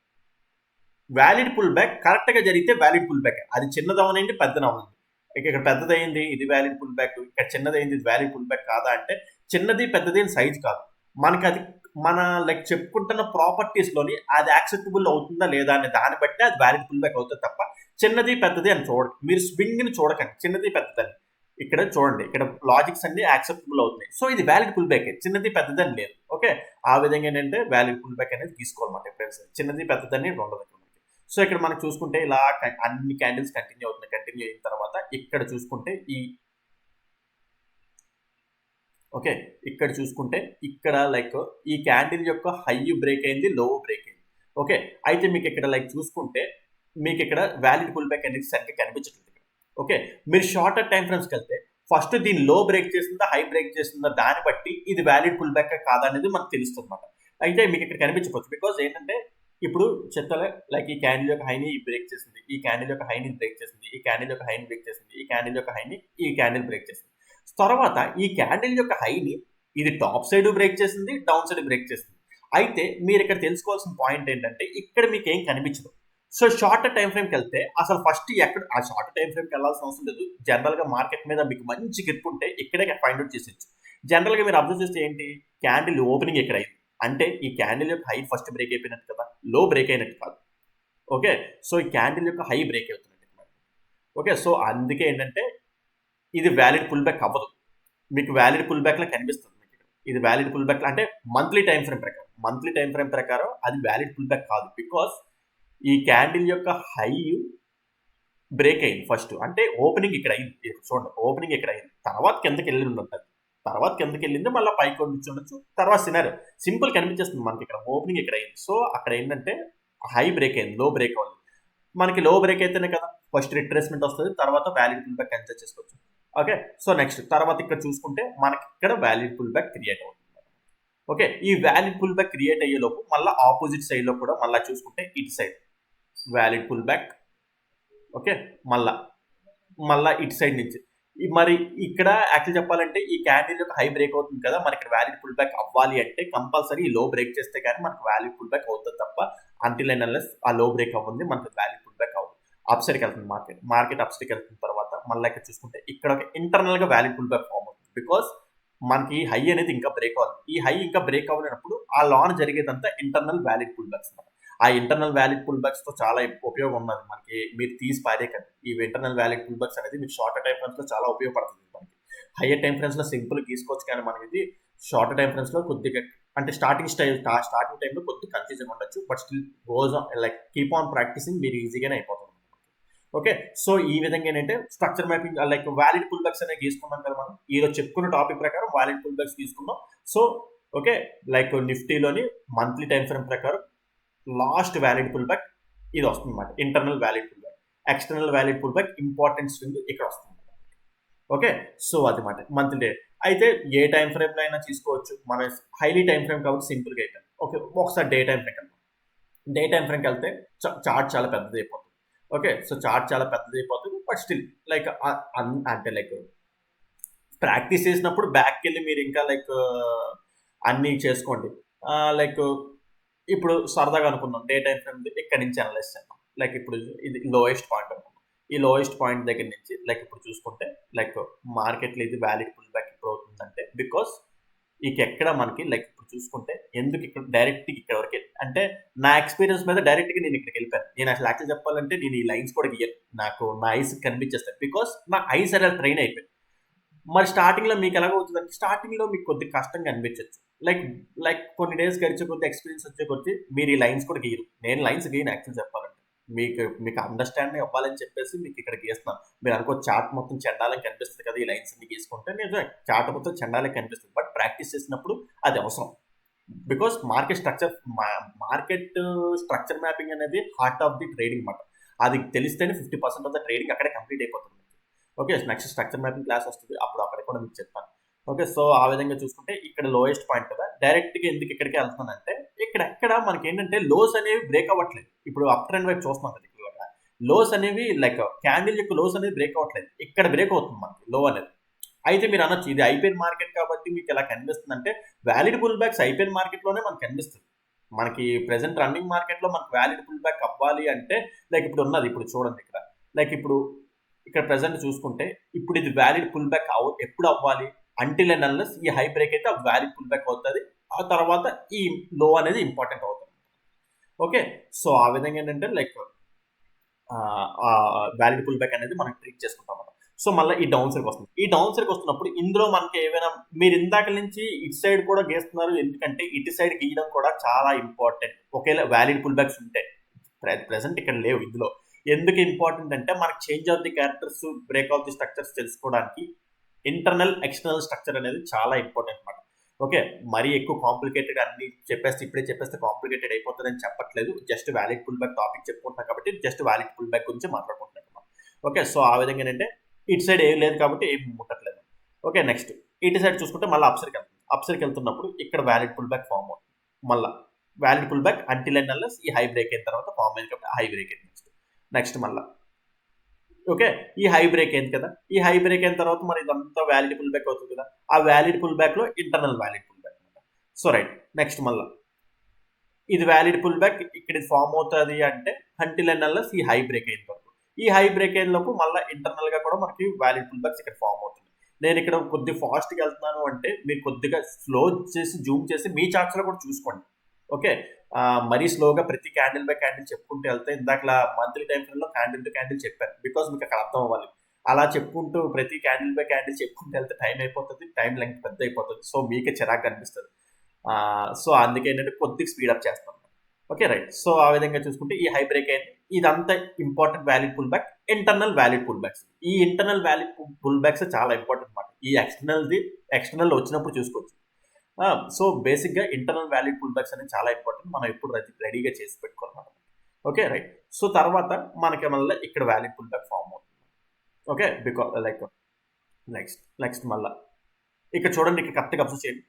వ్యాలిడ్ పుల్ బ్యాక్ కరెక్ట్ గా జరిగితే వ్యాలిడ్ పుల్ బ్యాక్, అది చిన్నదవనండి పెద్దదవనండి. ఇక్కడ పెద్దదైంది ఇది వ్యాలిడ్ పుల్ బ్యాక్, ఇక్కడ చిన్నదైంది ఇది వ్యాలిడ్ పుల్ బ్యాక్ కాదా అంటే చిన్నది పెద్దది సైజ్ కాదు, మనకి అది మన లైక్ చెప్పుకుంటున్న ప్రాపర్టీస్ లోని అది యాక్సెప్టబుల్ అవుతుందా లేదా అనే దాన్ని బట్టి అది వ్యాలిడ్ పుల్ బ్యాక్ అవుతుంది తప్ప చిన్నది పెద్దది అని చూడండి. మీరు స్వింగ్ ని చూడకండి, చిన్నది పెద్దదని. ఇక్కడ చూడండి, ఇక్కడ లాజిక్స్ అన్ని యాక్సెప్టబుల్ అవుతున్నాయి. సో ఇది వ్యాలిడ్ పుల్ బ్యాక్, చిన్నది పెద్దదని లేదు. ఓకే, ఆ విధంగా ఏంటంటే వ్యాలిడ్ పుల్ బ్యాక్ అనేది తీసుకోవాలన్నమాట ఎప్పుడైనా. చిన్నది పెద్దదని ఉండదు. సో ఇక్కడ మనం చూసుకుంటే ఇలా అన్ని క్యాండిల్స్ కంటిన్యూ అవుతున్నాయి. కంటిన్యూ అయిన తర్వాత ఇక్కడ చూసుకుంటే ఇక్కడ లైక్ ఈ క్యాండిల్ యొక్క హై బ్రేక్ అయింది, లో బ్రేక్ అయింది. ఓకే, అయితే మీకు ఇక్కడ లైక్ చూసుకుంటే మీకు ఇక్కడ వ్యాలిడ్ పుల్ బ్యాక్ అనేది సరిగ్గా కనిపించట్లేదు. ఓకే, మీరు షార్టర్ టైం ఫ్రేమ్స్కి వెళ్తే ఫస్ట్ దీని లో బ్రేక్ చేస్తుందా హై బ్రేక్ చేస్తుందా దాన్ని బట్టి ఇది వ్యాలిడ్ పుల్ బ్యాక్ కాదా అనేది మనకు తెలుస్తుంది అన్నమాట. అయితే మీకు ఇక్కడ కనిపించవచ్చు, బికాజ్ ఏంటంటే ఇప్పుడు చెప్తాలే లైక్ ఈ క్యాండిల్ యొక్క హైని బ్రేక్ చేసింది, ఈ క్యాండిల్ యొక్క హైని బ్రేక్ చేసింది, ఈ క్యాండిల్ యొక్క హైని బ్రేక్ చేసింది, ఈ క్యాండిల్ యొక్క హైని ఈ క్యాండిల్ బ్రేక్ చేసింది. తర్వాత ఈ క్యాండిల్ యొక్క హైని ఇది టాప్ సైడ్ బ్రేక్ చేసింది, డౌన్ సైడ్ బ్రేక్ చేసింది. అయితే మీరు ఇక్కడ తెలుసుకోవాల్సిన పాయింట్ ఏంటంటే ఇక్కడ మీకు ఏం కనిపించదు. సో షార్ట్ టైం ఫ్రేమ్కి వెళ్తే అసలు ఫస్ట్ ఎక్కడ ఆ షార్ట్ టైం ఫ్రేమ్కి వెళ్ళాల్సిన అవసరం లేదు. జనరల్గా మార్కెట్ మీద మీకు మంచి గ్రిప్ ఉంటే ఇక్కడే ఫైండ్ అవుట్ చేసేయచ్చు. జనరల్గా మీరు అబ్జర్వ్ చేస్తే ఏంటి, క్యాండిల్ ఓపెనింగ్ ఇక్కడ అయింది అంటే ఈ క్యాండిల్ యొక్క హై ఫస్ట్ బ్రేక్ అయిపోయినట్టు కదా, లో బ్రేక్ అయినట్టు కాదు. ఓకే, సో ఈ క్యాండిల్ యొక్క హై బ్రేక్ అవుతున్నట్టు. ఓకే, సో అందుకే ఏంటంటే ఇది వ్యాలిడ్ పుల్ బ్యాక్ అవ్వదు, మీకు వ్యాలిడ్ పుల్ బ్యాక్ లా కనిపిస్తుంది. ఇది వ్యాలిడ్ పుల్ బ్యాక్ అంటే మంత్లీ టైం ఫ్రేమ్ ప్రకారం అది వ్యాలిడ్ పుల్ బ్యాక్ కాదు. బికాస్ ఈ క్యాండిల్ యొక్క హై బ్రేక్ అయింది ఫస్ట్, అంటే ఓపెనింగ్ ఇక్కడ అయింది. చూడండి, ఓపెనింగ్ ఇక్కడ అయింది, తర్వాత కిందకి వెళ్ళి ఉంటుంది, తర్వాత కిందకి వెళ్ళింది, మళ్ళీ పైకి ఉండొచ్చు. తర్వాత సినారో సింపుల్ కనిపించేస్తుంది మనకి. ఇక్కడ ఓపెనింగ్ ఇక్కడ అయింది, సో అక్కడ ఏంటంటే హై బ్రేక్ అయింది, లో బ్రేక్ అవ్వదు. మనకి లో బ్రేక్ అయితేనే కదా ఫస్ట్ రిట్రేస్మెంట్ వస్తుంది, తర్వాత వ్యాలిడ్ పుల్ బ్యాక్ కన్సిడర్ చేసుకోవచ్చు. ఓకే. సో నెక్స్ట్ తర్వాత ఇక్కడ చూసుకుంటే మనకి ఇక్కడ వ్యాలిడ్ పుల్ బ్యాక్ క్రియేట్ అవుతుంది. ఓకే. ఈ వ్యాలిడ్ పుల్ బ్యాక్ క్రియేట్ అయ్యే లోపు మళ్ళీ ఆపోజిట్ సైడ్ లో కూడా మళ్ళీ చూసుకుంటే ఇటు side valid pull back. Okay. మళ్ళా ఇటు సైడ్ నుంచి మరి ఇక్కడ యాక్చువల్ చెప్పాలంటే ఈ క్యాండిల్ యొక్క హై బ్రేక్ అవుతుంది కదా, మనకి ఇక్కడ వ్యాలిడ్ పుల్ బ్యాక్ అవ్వాలి అంటే కంపల్సరీ ఈ లో బ్రేక్ చేస్తే కానీ మనకు వ్యాలిడ్ పుల్ బ్యాక్ అవుతుంది తప్ప అంటిల్ అండ్ అన్లెస్ ఆ లో బ్రేక్ అవ్వండి మనకు వ్యాలిడ్ పుల్ బ్యాక్ అవ్వదు. అప్ సైడ్కి వెళ్తుంది మార్కెట్ అప్ సైడ్కి వెళ్తున్న తర్వాత మళ్ళీ ఇక్కడ చూసుకుంటే ఇక్కడ ఒక ఇంటర్నల్ గా వ్యాలిడ్ పుల్ బ్యాక్ ఫామ్ అవుతుంది. బికాస్ మనకి హై అనేది ఇంకా బ్రేక్ అవ్వాలి. ఈ హై ఇంకా బ్రేక్ అవ్వలేనప్పుడు ఆ లాన్ జరిగేదంతా ఇంటర్నల్ వ్యాలిడ్ పుల్ బ్యాక్స్. ఆ ఇంటర్నల్ వ్యాలిడ్ పుల్ బ్యాక్స్ తో చాలా ఉపయోగం ఉన్నది మనకి. మీరు తీసి పారేకండి. ఈ ఇంటర్నల్ వ్యాలిడ్ పుల్ బ్యాక్స్ అనేది మీకు షార్ట్ టైం ఫ్రేమ్స్ లో చాలా ఉపయోగపడుతుంది. మనకి హైయర్ టైం ఫ్రేమ్స్ లో సింపుల్ గీసుకోవచ్చు, కానీ మనకి ఇది షార్ట్ టైం ఫ్రేమ్స్ లో కొద్దిగా అంటే స్టార్టింగ్ టైంలో కొద్దిగా కన్ఫ్యూజన్ ఉండొచ్చు. But still goes on like keep on practicing, మీరు ఈజీగానే అయిపోతుంది. ఓకే. సో ఈ విధంగా ఏంటంటే structure mapping like valid pull backs అనేది గీసుకున్నాం కదా మనం. ఈరోజు చెప్పుకున్న టాపిక్ ప్రకారం వ్యాలిడ్ పుల్ బ్యాక్స్ తీసుకున్నాం. సో ఓకే, లైక్ నిఫ్టీలోని మంత్లీ టైం ఫ్రేమ్ ప్రకారం లాస్ట్ వ్యాలిడ్ పుల్ బ్యాక్ ఇది వస్తుంది అన్నమాట. Internal valid pull back, external valid pull back important swing ఇక్కడ వస్తుంది. ఓకే. సో అది మాట మంత్లీ డే. అయితే ఏ టైం ఫ్రేమ్ లో అయినా తీసుకోవచ్చు. మన హైలీ టైం ఫ్రేమ్ కాబట్టి సింపుల్ గా అయితే ఓకే. ఒకసారి డే టైం ఫ్రేమ్ వెళ్తాం. డే టైం ఫ్రేమ్కి వెళ్తే చార్ట్ చాలా పెద్దది అయిపోతుంది. ఓకే. సో చార్ట్ చాలా పెద్దది అయిపోతుంది. బట్ స్టిల్ లైక్ అంటే లైక్ ప్రాక్టీస్ చేసినప్పుడు బ్యాక్కి వెళ్ళి మీరు ఇంకా లైక్ అన్నీ చేసుకోండి. లైక్ ఇప్పుడు సరదాగా అనుకుందాం డే టైం ఫ్రేమ్ ఇక్కడ నుంచి అనలైజ్ చేద్దాం. లైక్ ఇప్పుడు ఇది లోయెస్ట్ పాయింట్ అనుకుందాం. ఈ లోయెస్ట్ పాయింట్ దగ్గర నుంచి లైక్ ఇప్పుడు చూసుకుంటే లైక్ మార్కెట్లో ఇది వ్యాలిడ్ పుల్ బ్యాక్ ఇప్పుడు అవుతుందంటే బికాస్ ఎక్కడ మనకి లైక్ ఇప్పుడు చూసుకుంటే ఎందుకు ఇక్కడ డైరెక్ట్ ఇక్కడ వరకే అంటే నా ఎక్స్పీరియన్స్ మీద డైరెక్ట్ గా నేను ఇక్కడికి వెళ్ళిపోయాను. నేను అసలు యాక్చువల్ చెప్పాలంటే నేను ఈ లైన్స్ కూడా గీయను. నాకు నా ఐస్ కనిపించేస్తాయి బికాస్ నా ఐస్ అలా ట్రైన్ అయిపోయింది. మరి స్టార్టింగ్ లో మీకు ఎలాగవుతుందంటే స్టార్టింగ్ లో మీకు కొద్దిగా కష్టంగా అనిపించవచ్చు. లైక్ కొన్ని డేస్ గడిచే కొద్ది ఎక్స్పీరియన్స్ వచ్చే కొద్ది మీరు ఈ లైన్స్ కూడా గీయరు. నేను లైన్స్ గీయను యాక్చువల్ చెప్పాలంటే. మీకు అండర్స్టాండింగ్ అవ్వాలని చెప్పేసి మీకు ఇక్కడ గీస్తున్నాను. మీరు అనుకో చార్ట్ మొత్తం చెండాలని కనిపిస్తుంది కదా ఈ లైన్స్ అన్ని గీసుకుంటే, నేను చార్ట్ మొత్తం చెండాలని కనిపిస్తుంది. బట్ ప్రాక్టీస్ చేసినప్పుడు అది అవసరం. బికాస్ మార్కెట్ స్ట్రక్చర్ మ్యాపింగ్ అనేది హార్ట్ ఆఫ్ ది ట్రేడింగ్ మాట. అది తెలిస్తేనే 50% ఆఫ్ ద ట్రేడింగ్ అక్కడే కంప్లీట్ అయిపోతుంది. Okay. Next structure mapping class వస్తుంది, అప్పుడు అక్కడ కూడా మీకు చెప్తాను. ఓకే. సో ఆ విధంగా చూసుకుంటే ఇక్కడ లోయెస్ట్ పాయింట్ కదా, డైరెక్ట్ గా ఎందుకు ఇక్కడికి వెళ్తున్నానంటే ఇక్కడ మనకి ఏంటంటే లోస్ అనేవి బ్రేక్ అవ్వట్లేదు. ఇప్పుడు అప్ ట్రెండ్ వైపు చూస్తున్నాం కదా, ఇక్కడ లోస్ అనేవి లైక్ క్యాండిల్ యొక్క లోస్ అనేది బ్రేక్ అవ్వట్లేదు. ఇక్కడ బ్రేక్ అవుతుంది మనకి లో అనేది. అయితే మీరు అనొచ్చు ఇది ఐపీఎన్ మార్కెట్ కాబట్టి మీకు ఎలా కనిపిస్తుంది అంటే వ్యాలిడ్ పుల్ బ్యాక్స్ ఐపీఎన్ మార్కెట్ లోనే మనకు కనిపిస్తుంది. మనకి ప్రెసెంట్ రన్నింగ్ మార్కెట్ లో మనకు వ్యాలిడ్ పుల్ బ్యాక్ అవ్వాలి అంటే లైక్ ఇప్పుడు ఉన్నది. ఇప్పుడు చూడండి ఇక్కడ లైక్ ఇప్పుడు ఇక్కడ ప్రెసెంట్ చూసుకుంటే ఇప్పుడు ఇది వ్యాలిడ్ పుల్ బ్యాక్ ఎప్పుడు అవ్వాలి అంటిల్ అండ్ అన్లెస్ ఈ హై బ్రేక్ అయితే వ్యాలిడ్ పుల్ బ్యాక్ అవుతుంది. ఆ తర్వాత ఈ లో అనేది ఇంపార్టెంట్ అవుతుంది. ఓకే. సో ఆ విధంగా ఏంటంటే లైక్ వ్యాలిడ్ పుల్ బ్యాక్ అనేది మనం ట్రీట్ చేసుకుంటాం. సో మళ్ళీ ఈ డౌన్ సైడ్కి వస్తుంది. ఈ డౌన్ సైడ్కి వస్తున్నప్పుడు ఇందులో మనకి ఏమైనా మీరు ఇందాక నుంచి ఇటు సైడ్ కూడా గీస్తున్నారు, ఎందుకంటే ఇటు సైడ్ గీయడం కూడా చాలా ఇంపార్టెంట్. ఒకేలా వ్యాలిడ్ పుల్ బ్యాక్స్ ఉంటాయి, ప్రెసెంట్ ఇక్కడ లేవు. ఇందులో ఎందుకు ఇంపార్టెంట్ అంటే మనకి change of the characters, break of the structures తెలుసుకోవడానికి ఇంటర్నల్ ఎక్స్టర్నల్ స్ట్రక్చర్ అనేది చాలా ఇంపార్టెంట్ అన్నమాట. ఓకే. మరీ ఎక్కువ కాంప్లికేటెడ్ అన్ని ఇప్పుడే చెప్పేస్తే కాంప్లికేటెడ్ అయిపోతుందని చెప్పట్లేదు. Just valid pull back topic చెప్పుకుంటున్నాం కాబట్టి జస్ట్ వ్యాలిడ్ పుల్ బ్యాక్ గురించి మాట్లాడుకుంటున్నాం. ఓకే. సో ఆ విధంగా ఏంటంటే ఇటు సైడ్ ఏం లేదు కాబట్టి ఏం ముట్టట్లేదు. ఓకే. నెక్స్ట్ ఇటు సైడ్ చూసుకుంటే మళ్ళీ అప్సర్కి వెళ్తున్నప్పుడు ఇక్కడ వ్యాలిడ్ పుల్ బ్యాక్ ఫామ్ అవుతుంది. మళ్ళీ valid pull back until and unless ఈ హై బ్రేక్ అయిన తర్వాత ఫామ్ అయింది కాబట్టి హై బ్రేక్ అయింది. నెక్స్ట్ మళ్ళీ ఓకే. ఈ హై బ్రేక్ అయింది కదా, ఈ హై బ్రేక్ అయిన తర్వాత మరి ఇదంతా వ్యాలిడ్ పుల్ బ్యాక్ అవుతుంది కదా, ఆ వ్యాలిడ్ పుల్ బ్యాక్ లో internal valid pull back. So right. Next మళ్ళీ ఇది వ్యాలిడ్ పుల్ బ్యాక్ ఇక్కడ ఫామ్ అవుతుంది అంటే అంటిల్ అండ్ అన్లెస్ ఈ హై బ్రేక్ అయిన వరకు. ఈ హై బ్రేక్ అయిన లోపు మళ్ళీ ఇంటర్నల్ గా కూడా మనకి వ్యాలిడ్ పుల్ బ్యాక్స్ ఇక్కడ ఫామ్ అవుతుంది. నేను ఇక్కడ కొద్దిగా ఫాస్ట్ గా వెళ్తున్నాను అంటే మీరు కొద్దిగా స్లో చేసి జూమ్ చేసి మీ చార్ట్స్ లో కూడా చూసుకోండి. ఓకే. మరీ స్లోగా ప్రతి క్యాండిల్ బై క్యాండిల్ చెప్పుకుంటూ వెళ్తే ఇందాక మంత్లీ టైం ఫ్రేమ్ లో క్యాండిల్ టు క్యాండిల్ చెప్పాను బికాస్ మీకు అక్కడ అర్థం అవ్వాలి. అలా చెప్పుకుంటూ ప్రతి క్యాండిల్ బై క్యాండిల్ చెప్పుకుంటూ వెళ్తే టైం అయిపోతుంది, టైం లెంగ్త్ పెద్ద అయిపోతుంది. సో మీకే చిరాకు అనిపిస్తుంది. సో అందుకే ఏంటంటే కొద్దిగా స్పీడప్ చేస్తాం. ఓకే. రైట్. సో ఆ విధంగా చూసుకుంటే ఈ హై బ్రేక్ అయింది. ఇదంతా important valid pull back. Internal valid pull backs, ఈ ఇంటర్నల్ వ్యాలిడ్ పుల్ బ్యాక్స్ చాలా ఇంపార్టెంట్ అన్నమాట. ఈ ఎక్స్టర్నల్ వచ్చినప్పుడు చూసుకోవచ్చు. సో బేసిక్గా ఇంటర్నల్ వ్యాలిడ్ పుల్ బ్యాక్స్ అనేది చాలా ఇంపార్టెంట్. మనం ఎప్పుడు రెడీగా చేసి పెట్టుకోవాలి. ఓకే. రైట్. సో తర్వాత మనకి మళ్ళీ ఇక్కడ వ్యాలిడ్ పుల్ బ్యాక్ ఫామ్ అవుతుంది. ఓకే. బికాస్ లైక్ నెక్స్ట్ మళ్ళా ఇక్కడ చూడండి, ఇక్కడ కరెక్ట్గా అబ్జర్వ్ చేయండి.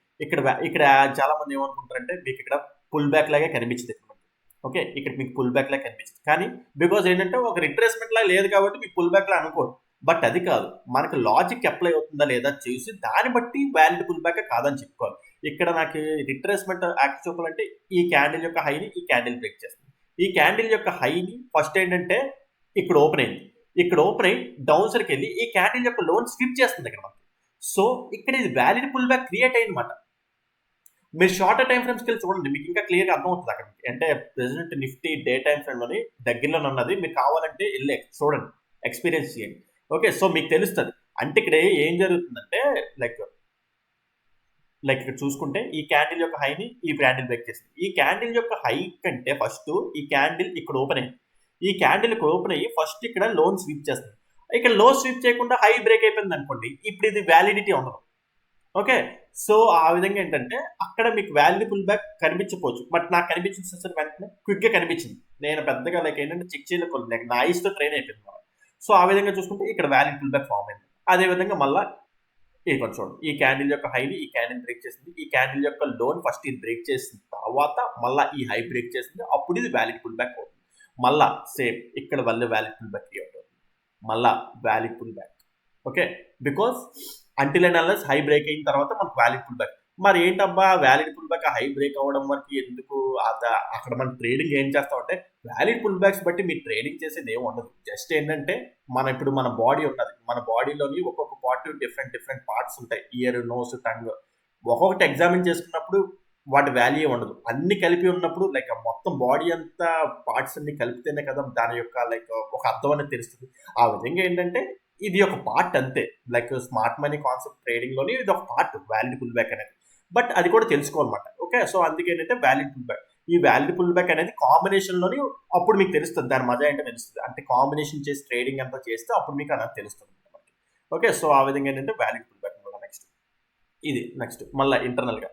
ఇక్కడ చాలా మంది ఏమనుకుంటారంటే మీకు ఇక్కడ పుల్ బ్యాక్ లాగే కనిపించింది ఇక్కడ మనకి. ఓకే, ఇక్కడ మీకు పుల్ బ్యాక్ లాగా కనిపించింది, కానీ బికాజ్ ఏంటంటే ఒక రిట్రేస్మెంట్ లాగా లేదు కాబట్టి మీకు పుల్ బ్యాక్ లా అనుకోరు. బట్ అది కాదు, మనకు లాజిక్ అప్లై అవుతుందా లేదా చూసి దాన్ని బట్టి వ్యాలిడ్ పుల్ బ్యాక్ కాదని చెప్పుకోవాలి. ఇక్కడ నాకు రిట్రేస్మెంట్ యాక్ట్ చూపాలంటే ఈ క్యాండిల్ యొక్క హైని ఈ క్యాండిల్ బ్రేక్ చేస్తుంది. ఈ క్యాండిల్ యొక్క హైని ఫస్ట్ ఏంటంటే ఇక్కడ ఓపెన్ అయింది, ఇక్కడ ఓపెన్ అయ్యి డౌన్ సరికి వెళ్ళి ఈ క్యాండిల్ యొక్క లోన్ స్విప్ చేస్తుంది ఇక్కడ మనకి. సో ఇక్కడ ఇది వ్యాలిడ్ పుల్ బ్యాక్ క్రియేట్ అయిందన్నమాట. మీరు షార్ట్ టైం ఫ్రేమ్స్కి వెళ్ళి చూడండి, మీకు ఇంకా క్లియర్గా అర్థమవుతుంది అక్కడ. అంటే ప్రెసెంట్ నిఫ్టీ డే టైం ఫ్రేమ్లోని దగ్గరలో ఉన్నది, మీరు కావాలంటే వెళ్ళి చూడండి, ఎక్స్పీరియన్స్ చేయండి. ఓకే, సో మీకు తెలుస్తుంది. అంటే ఇక్కడ ఏం జరుగుతుందంటే లైక్ ఇక్కడ చూసుకుంటే ఈ క్యాండిల్ యొక్క హైని ఈ క్యాండిల్ బ్రేక్ చేసింది. ఈ క్యాండిల్ యొక్క హై కంటే ఫస్ట్ ఈ క్యాండిల్ ఇక్కడ ఓపెన్ అయింది. ఈ క్యాండిల్ ఇక్కడ ఓపెన్ అయ్యి ఫస్ట్ ఇక్కడ లోన్ స్వీప్ చేస్తుంది. ఇక్కడ లో స్వీప్ చేయకుండా హై బ్రేక్ అయిపోయింది అనుకోండి, ఇప్పుడు ఇది వ్యాలిడిటీ ఉండదు. ఓకే, సో ఆ విధంగా ఏంటంటే అక్కడ మీకు వ్యాలిడ్ పుల్ బ్యాక్ కనిపించకపోవచ్చు, బట్ నాకు కనిపించింది సార్ వెంటనే క్విక్గా కనిపించింది. నేను పెద్దగా లైక్ ఏంటంటే చెక్ చేయలేదు, లైక్ నా ఐస్తో ట్రైన్ అయిపోయింది. సో ఆ విధంగా చూసుకుంటే ఇక్కడ వ్యాలిడ్ పుల్ బ్యాక్ ఫామ్ అయింది. అదేవిధంగా మళ్ళీ ఇది కొంచెం చూడండి, ఈ క్యాండిల్ యొక్క హైని ఈ క్యాండిల్ బ్రేక్ చేసింది, ఈ క్యాండిల్ యొక్క లోన్ ఫస్ట్ ఇది బ్రేక్ చేసిన తర్వాత మళ్ళీ ఈ హై బ్రేక్ చేసింది, అప్పుడు ఇది వ్యాలిడ్ పుల్ బ్యాక్ అవుతుంది. మళ్ళా సేమ్ ఇక్కడ వల్ల వ్యాలిడ్ పుల్ బ్యాక్ క్రియేట్ అవుతుంది, మళ్ళా valid pull back. Okay, because until and unless high break అయిన తర్వాత మనకు వ్యాలిడ్ పుల్ బ్యాక్. మరి ఏంటబ్బా valid pull back high break అవ్వడం వరకు ఎందుకు? అక్కడ మనం ట్రేడింగ్ ఏం చేస్తామంటే వ్యాలిడ్ పుల్ బ్యాక్స్ బట్టి మీరు ట్రేడింగ్ చేసేది ఏమి ఉండదు. జస్ట్ ఏంటంటే ఇప్పుడు మన బాడీ ఉన్నది, మన బాడీలోని ఒక్కొక్క పార్ట్ డిఫరెంట్ పార్ట్స్ ఉంటాయి, ఇయర్, నోస్, టంగ్. ఒక్కొక్కటి ఎగ్జామిన్ చేసుకున్నప్పుడు వాటి వాల్యూ ఉండదు, అన్ని కలిపి ఉన్నప్పుడు లైక్ మొత్తం బాడీ అంతా పార్ట్స్ అన్ని కలిపితేనే కదా దాని యొక్క లైక్ ఒక అర్థం అనేది తెలుస్తుంది. ఆ విధంగా ఏంటంటే ఇది ఒక పార్ట్ అంతే, like smart money concept trading లోని ఇది ఒక పార్ట్ వ్యాలిడ్ పుల్ బ్యాక్ అనేది. బట్ అది కూడా తెలుసుకోవాలన్నమాట. ఓకే, సో అందుకే ఏంటంటే వ్యాలిడ్ పుల్ బ్యాక్, ఈ వ్యాలిడ్ పుల్ బ్యాక్ అనేది కాంబినేషన్ లోని అప్పుడు మీకు తెలుస్తుంది, దాని మజా ఏంటో తెలుస్తుంది. అంటే కాంబినేషన్ చేసి ట్రేడింగ్ అంతా చేస్తే అప్పుడు మీకు అనేది తెలుస్తుంది. ఓకే, సో ఆ విధంగా ఏంటంటే వ్యాలిడ్ పుల్ బ్యాక్. నెక్స్ట్ మళ్ళీ ఇంటర్నల్ గా.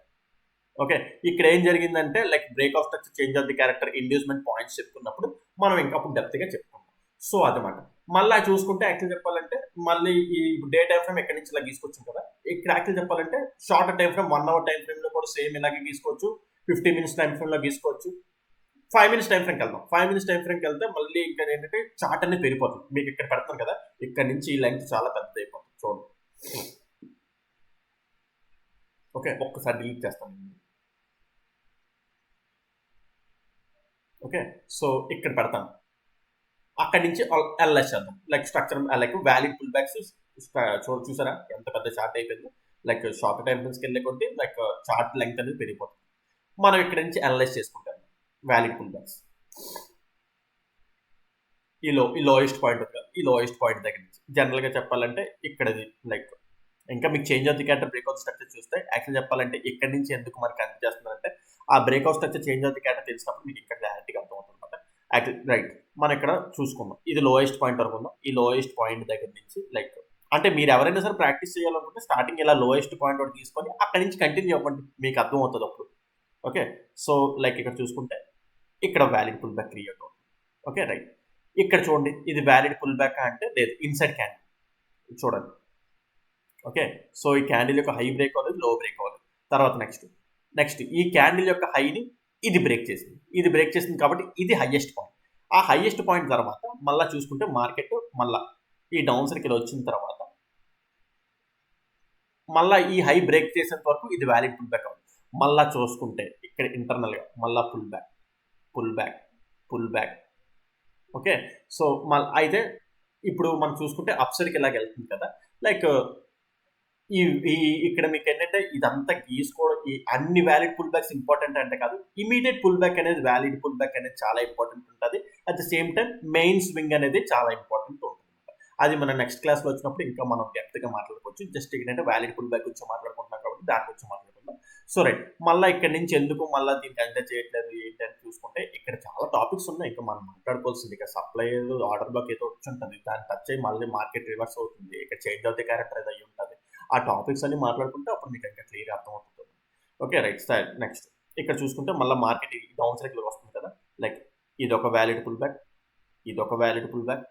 ఓకే, ఇక్కడ ఏం జరిగిందంటే like break of structure, change of the character, inducement points చెప్పుకున్నప్పుడు మనం ఇంకా అప్పుడు డెప్త్ గా చెప్పుకుంటాం. సో అదనమాట. మళ్ళీ చూసుకుంటే యాక్చువల్ చెప్పాలంటే మళ్ళీ ఈ డే టైం ఫ్రేమ్ ఎక్కడి నుంచి ఇలా గీసుకొచ్చాం కదా, ఇక్కడ యాక్చువల్ చెప్పాలంటే short time frame 1 hour time frame లో కూడా సేమ్ ఇలాగే గీసుకోవచ్చు, 15 minutes టైం ఫ్రేమ్ లో గీసుకోవచ్చు, 5 minutes టైం ఫ్రేమ్కి వెళ్దాం. 5 minutes టైం ఫ్రేమ్కి వెళ్తే మళ్ళీ ఇంకా ఏంటంటే చార్ట్ అనేది పెరిగిపోతుంది. మీకు ఇక్కడ పెడతాను కదా, ఇక్కడ నుంచి ఈ లెంగ్త్ చాలా పెద్ద అయిపోతుంది చూడండి. ఓకే, ఒక్కసారి డిలీట్ చేస్తాను. ఓకే, సో ఇక్కడ పెడతాను, అక్కడి నుంచి ఎల్ఎస్ చేద్దాం. Like structure like valid pull backs చూసారా ఎంత పెద్ద చార్ట్ అయిపోయింది. లైక్ షార్ట్ టైం ఫ్రేమ్స్కి వెళ్ళే కొద్దీ లైక్ చార్ట్ లెంగ్త్ అనేది పెరిగిపోతుంది. మనం ఇక్కడ నుంచి అనలైజ్ చేసుకుంటాం వ్యాలిడ్ పుల్ బ్యాక్స్. ఈ లోయెస్ట్ పాయింట్ ఉంది కదా, ఈ లోయెస్ట్ పాయింట్ దగ్గర నుంచి జనరల్గా చెప్పాలంటే ఇక్కడది లైక్ ఇంకా మీకు change of the character breakout structure చూస్తే యాక్చువల్ చెప్పాలంటే ఇక్కడ నుంచి ఎందుకు మనకి కన్సిడర్ చేస్తున్నారంటే ఆ breakout structure change of the character తెలిసినప్పుడు మీకు ఇక్కడ క్లారిటీగా అర్థమవుతుంది అనమాట. రైట్, మనం ఇక్కడ చూసుకుందాం, ఇది లోయెస్ట్ పాయింట్ వరకు ఉందాం. ఈ లోయెస్ట్ పాయింట్ దగ్గర నుంచి లైక్ అంటే మీరు ఎవరైనా సరే ప్రాక్టీస్ చేయాలనుకుంటే స్టార్టింగ్ ఇలా లోయెస్ట్ పాయింట్ ఒకటి తీసుకొని అక్కడి నుంచి కంటిన్యూ అవ్వండి, మీకు అర్థమవుతుంది అప్పుడు. ఓకే, సో లైక్ ఇక్కడ చూసుకుంటే ఇక్కడ వ్యాలిడ్ పుల్ బ్యాక్ క్రియేట్ అవుతుంది. ఓకే, రైట్, ఇక్కడ చూడండి ఇది వ్యాలిడ్ పుల్ బ్యాక్ అంటే లేదు, ఇన్సైడ్ క్యాండిల్ చూడండి. ఓకే, సో ఈ క్యాండిల్ యొక్క హై బ్రేక్ అవ్వలేదు, లో బ్రేక్ అవ్వలేదు. తర్వాత నెక్స్ట్ ఈ క్యాండిల్ యొక్క హైని ఇది బ్రేక్ చేసింది కాబట్టి ఇది హైయెస్ట్ పాయింట్. ఆ హైయెస్ట్ పాయింట్ తర్వాత మళ్ళీ చూసుకుంటే మార్కెట్ మళ్ళీ ఈ డౌన్ సర్కిల్ వచ్చిన తర్వాత మళ్ళీ ఈ హై బ్రేక్ చేసేంత వరకు ఇది వ్యాలిడ్ పుల్ బ్యాక్ అవ్వదు. మళ్ళీ చూసుకుంటే ఇక్కడ ఇంటర్నల్గా మళ్ళీ పుల్ బ్యాక్. ఓకే, సో అయితే ఇప్పుడు మనం చూసుకుంటే అప్ సైడ్కి ఇలాగ వెళ్తుంది కదా, లైక్ ఈ ఇక్కడ మీకు ఏంటంటే ఇదంతా గీసుకోవడం, ఈ అన్ని వ్యాలిడ్ పుల్ బ్యాక్స్ ఇంపార్టెంట్ అంటే కాదు, ఇమీడియట్ పుల్ బ్యాక్ అనేది వ్యాలిడ్ పుల్ బ్యాక్ అనేది చాలా ఇంపార్టెంట్ ఉంటుంది. At the same time main swing అనేది చాలా ఇంపార్టెంట్ ఉంటుంది. అది మన నెక్స్ట్ క్లాస్లో వచ్చినప్పుడు ఇంకా మనం డెప్త్గా మాట్లాడుకోవచ్చు. జస్ట్ ఏంటంటే వ్యాలిడ్ పుల్ బ్యాక్ గురించి మాట్లాడుకుంటున్నాం కాబట్టి దాని గురించి మాట్లాడుకుందాం. సో రైట్, మళ్ళీ ఇక్కడ నుంచి ఎందుకు మళ్ళీ దీనికి ఎంజాయ్ చేయట్లేదు ఏంటని చూసుకుంటే ఇక్కడ చాలా టాపిక్స్ ఉన్నాయి ఇంకా మనం మాట్లాడుకోవాల్సింది. ఇక సప్లై ఆర్డర్ బ్లాక్ ఏదో వచ్చి ఉంటుంది, దాన్ని టచ్ అయ్యి మళ్ళీ మార్కెట్ రివర్స్ అవుతుంది, ఇక్కడ చేంజ్ ఆఫ్ ది క్యారెక్టర్ ఏదో అయ్యి ఉంటుంది. ఆ టాపిక్స్ అన్ని మాట్లాడుకుంటే అప్పుడు మీకు ఇంకా క్లియర్ అర్థమవుతుంది. ఓకే, రైట్, సార్ నెక్స్ట్ ఇక్కడ చూసుకుంటే మళ్ళీ మార్కెట్ డౌన్ సైకిల్ వస్తుంది కదా, లైక్ ఇదొక వ్యాలిడ్ పుల్ బ్యాక్, ఇదొక వ్యాలిడ్ పుల్ బ్యాక్,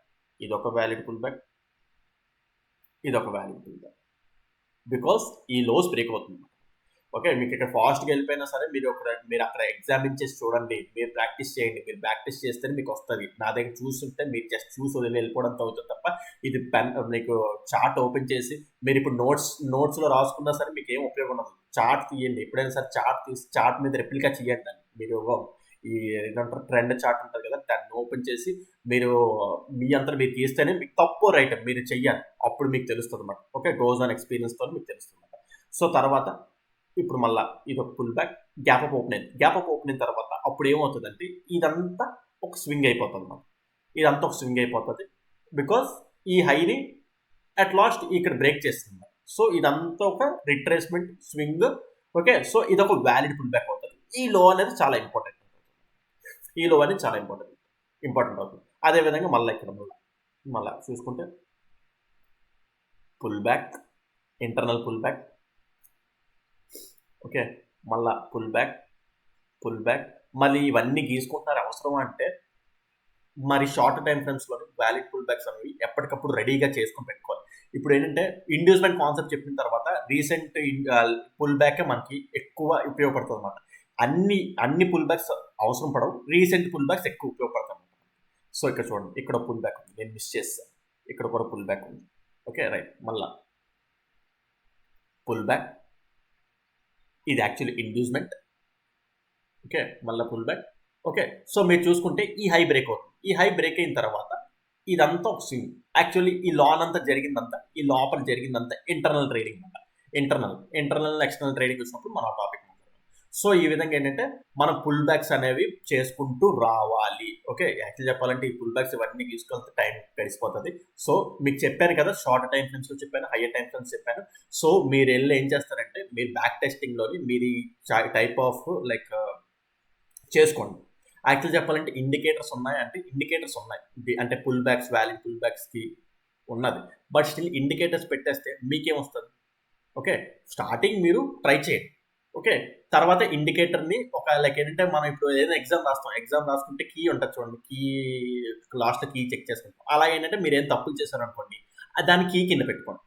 ఇదొక వ్యాలిడ్ పుల్ బ్యాక్, ఇదొక వ్యాలిడ్ పుల్ బ్యాక్. బికాస్ ఈ లోస్ బ్రేక్ అవుతుంది. ఓకే, మీకు ఇక్కడ ఫాస్ట్గా వెళ్ళిపోయినా సరే మీరు అక్కడ ఎగ్జామిన్ చేసి చూడండి, మీరు ప్రాక్టీస్ చేయండి, మీరు ప్రాక్టీస్ చేస్తేనే మీకు వస్తుంది. నా దగ్గర చూస్తుంటే మీరు జస్ట్ చూసి వదిలి వెళ్ళిపోవడంతో అవుతుంది తప్ప ఇది పెన్ మీకు చార్ట్ ఓపెన్ చేసి మీరు ఇప్పుడు నోట్స్లో రాసుకున్నా సరే మీకు ఏం ఉపయోగం ఉండదు. చార్ట్ తీయండి, ఎప్పుడైనా సరే చార్ట్ తీసి చార్ట్ మీద రెప్లికా చేయండి. మీరు ఈ ఏంటంటారు ట్రెండ్ చార్ట్ ఉంటుంది కదా, దాన్ని ఓపెన్ చేసి మీరు మీ అంతా మీరు తీస్తేనే మీకు తప్పు రైట్ మీరు చెయ్యాలి, అప్పుడు మీకు తెలుస్తుంది అన్నమాట. ఓకే, గోజ్ ఆన్ ఎక్స్పీరియన్స్తో మీకు తెలుస్తుంది అన్నమాట. సో తర్వాత ఇప్పుడు మళ్ళీ ఇది ఒక pull back, gap up open అయింది. గ్యాప్ అప్ ఓపెన్ అయిన తర్వాత అప్పుడు ఏమవుతుందంటే ఇదంతా ఒక స్వింగ్ అయిపోతుంది అన్నమాట. ఇదంతా ఒక స్వింగ్ అయిపోతుంది బికాస్ ఈ హైని అట్ లాస్ట్ ఇక్కడ బ్రేక్ చేస్తుంది. సో ఇదంతా ఒక రిట్రేస్మెంట్ స్వింగ్. ఓకే, సో ఇది ఒక వ్యాలిడ్ పుల్ బ్యాక్ అవుతుంది. ఈ లో అనేది చాలా ఇంపార్టెంట్. ఈ లో అనేది చాలా ఇంపార్టెంట్ అవుతుంది. అదేవిధంగా మళ్ళీ ఇక్కడ మళ్ళీ చూసుకుంటే pull back, internal pull back. Okay, మళ్ళా పుల్ బ్యాక్ మళ్ళీ ఇవన్నీ గీసుకుంటున్నారు అవసరమా అంటే మరి షార్ట్ టైం ఫ్రేమ్స్లో వ్యాలిడ్ పుల్ బ్యాక్స్ అనేవి ఎప్పటికప్పుడు రెడీగా చేసుకొని పెట్టుకోవాలి. ఇప్పుడు ఏంటంటే ఇండ్యూస్మెంట్ కాన్సెప్ట్ చెప్పిన తర్వాత రీసెంట్ పుల్ బ్యాకే మనకి ఎక్కువ ఉపయోగపడుతుంది అన్నమాట. అన్ని పుల్ బ్యాక్స్ అవసరం పడవు, రీసెంట్ పుల్ బ్యాక్స్ ఎక్కువ ఉపయోగపడతాయి. సో ఇక్కడ చూడండి, ఇక్కడ పుల్ బ్యాక్ ఉంది, నేను మిస్ చేస్తాను, ఇక్కడ కూడా పుల్ బ్యాక్ ఉంది. ఓకే రైట్, మళ్ళా పుల్ బ్యాక్, ఇది యాక్చువల్లీ ఇండ్యూస్మెంట్. ఓకే, మళ్ళీ పుల్ బ్యాక్. ఓకే, సో మీరు చూసుకుంటే ఈ హై బ్రేక్ అవుతుంది. ఈ హై బ్రేక్ అయిన తర్వాత ఇదంతా ఒక స్వింగ్. యాక్చువల్లీ ఈ లాన్ అంతా జరిగిందంతా, ఈ లోపల జరిగిందంతా ఇంటర్నల్ ట్రేడింగ్ అంట. ఇంటర్నల్ ఎక్స్టర్నల్ ట్రేడింగ్ వచ్చినప్పుడు మన టాపిక్. సో ఈ విధంగా ఏంటంటే మనం పుల్ బ్యాక్స్ అనేవి చేసుకుంటూ రావాలి. ఓకే, యాక్చువల్లీ చెప్పాలంటే ఈ పుల్ బ్యాక్స్ ఇవన్నీ తీసుకెళ్తే టైం గడిచిపోతుంది. సో మీకు చెప్పాను కదా, షార్ట్ టైం ఫ్రేమ్స్లో చెప్పాను, హయ్యర్ టైం ఫ్రేమ్స్ చెప్పాను. సో మీరు వెళ్ళి ఏం చేస్తారంటే మీరు బ్యాక్ టెస్టింగ్లోని మీరు టైప్ ఆఫ్ లైక్ చేసుకోండి. యాక్చువల్ చెప్పాలంటే ఇండికేటర్స్ ఉన్నాయి అంటే పుల్ బ్యాక్స్, వ్యాలిడ్ పుల్ బ్యాక్స్కి ఉన్నది. బట్ స్టిల్ ఇండికేటర్స్ పెట్టేస్తే మీకేం వస్తుంది? ఓకే, స్టార్టింగ్ మీరు ట్రై చేయండి. ఓకే, తర్వాత ఇండికేటర్ని ఒక లైక్ ఏంటంటే మనం ఇప్పుడు ఏదైనా ఎగ్జామ్ రాసుకుంటే కీ ఉంటుంది చూడండి, కీ లాస్ట్ కీ చెక్ చేసుకుంటాం. అలా ఏంటంటే మీరు ఏం తప్పులు చేశారనుకోండి, దాన్ని కీ కింద పెట్టుకోండి.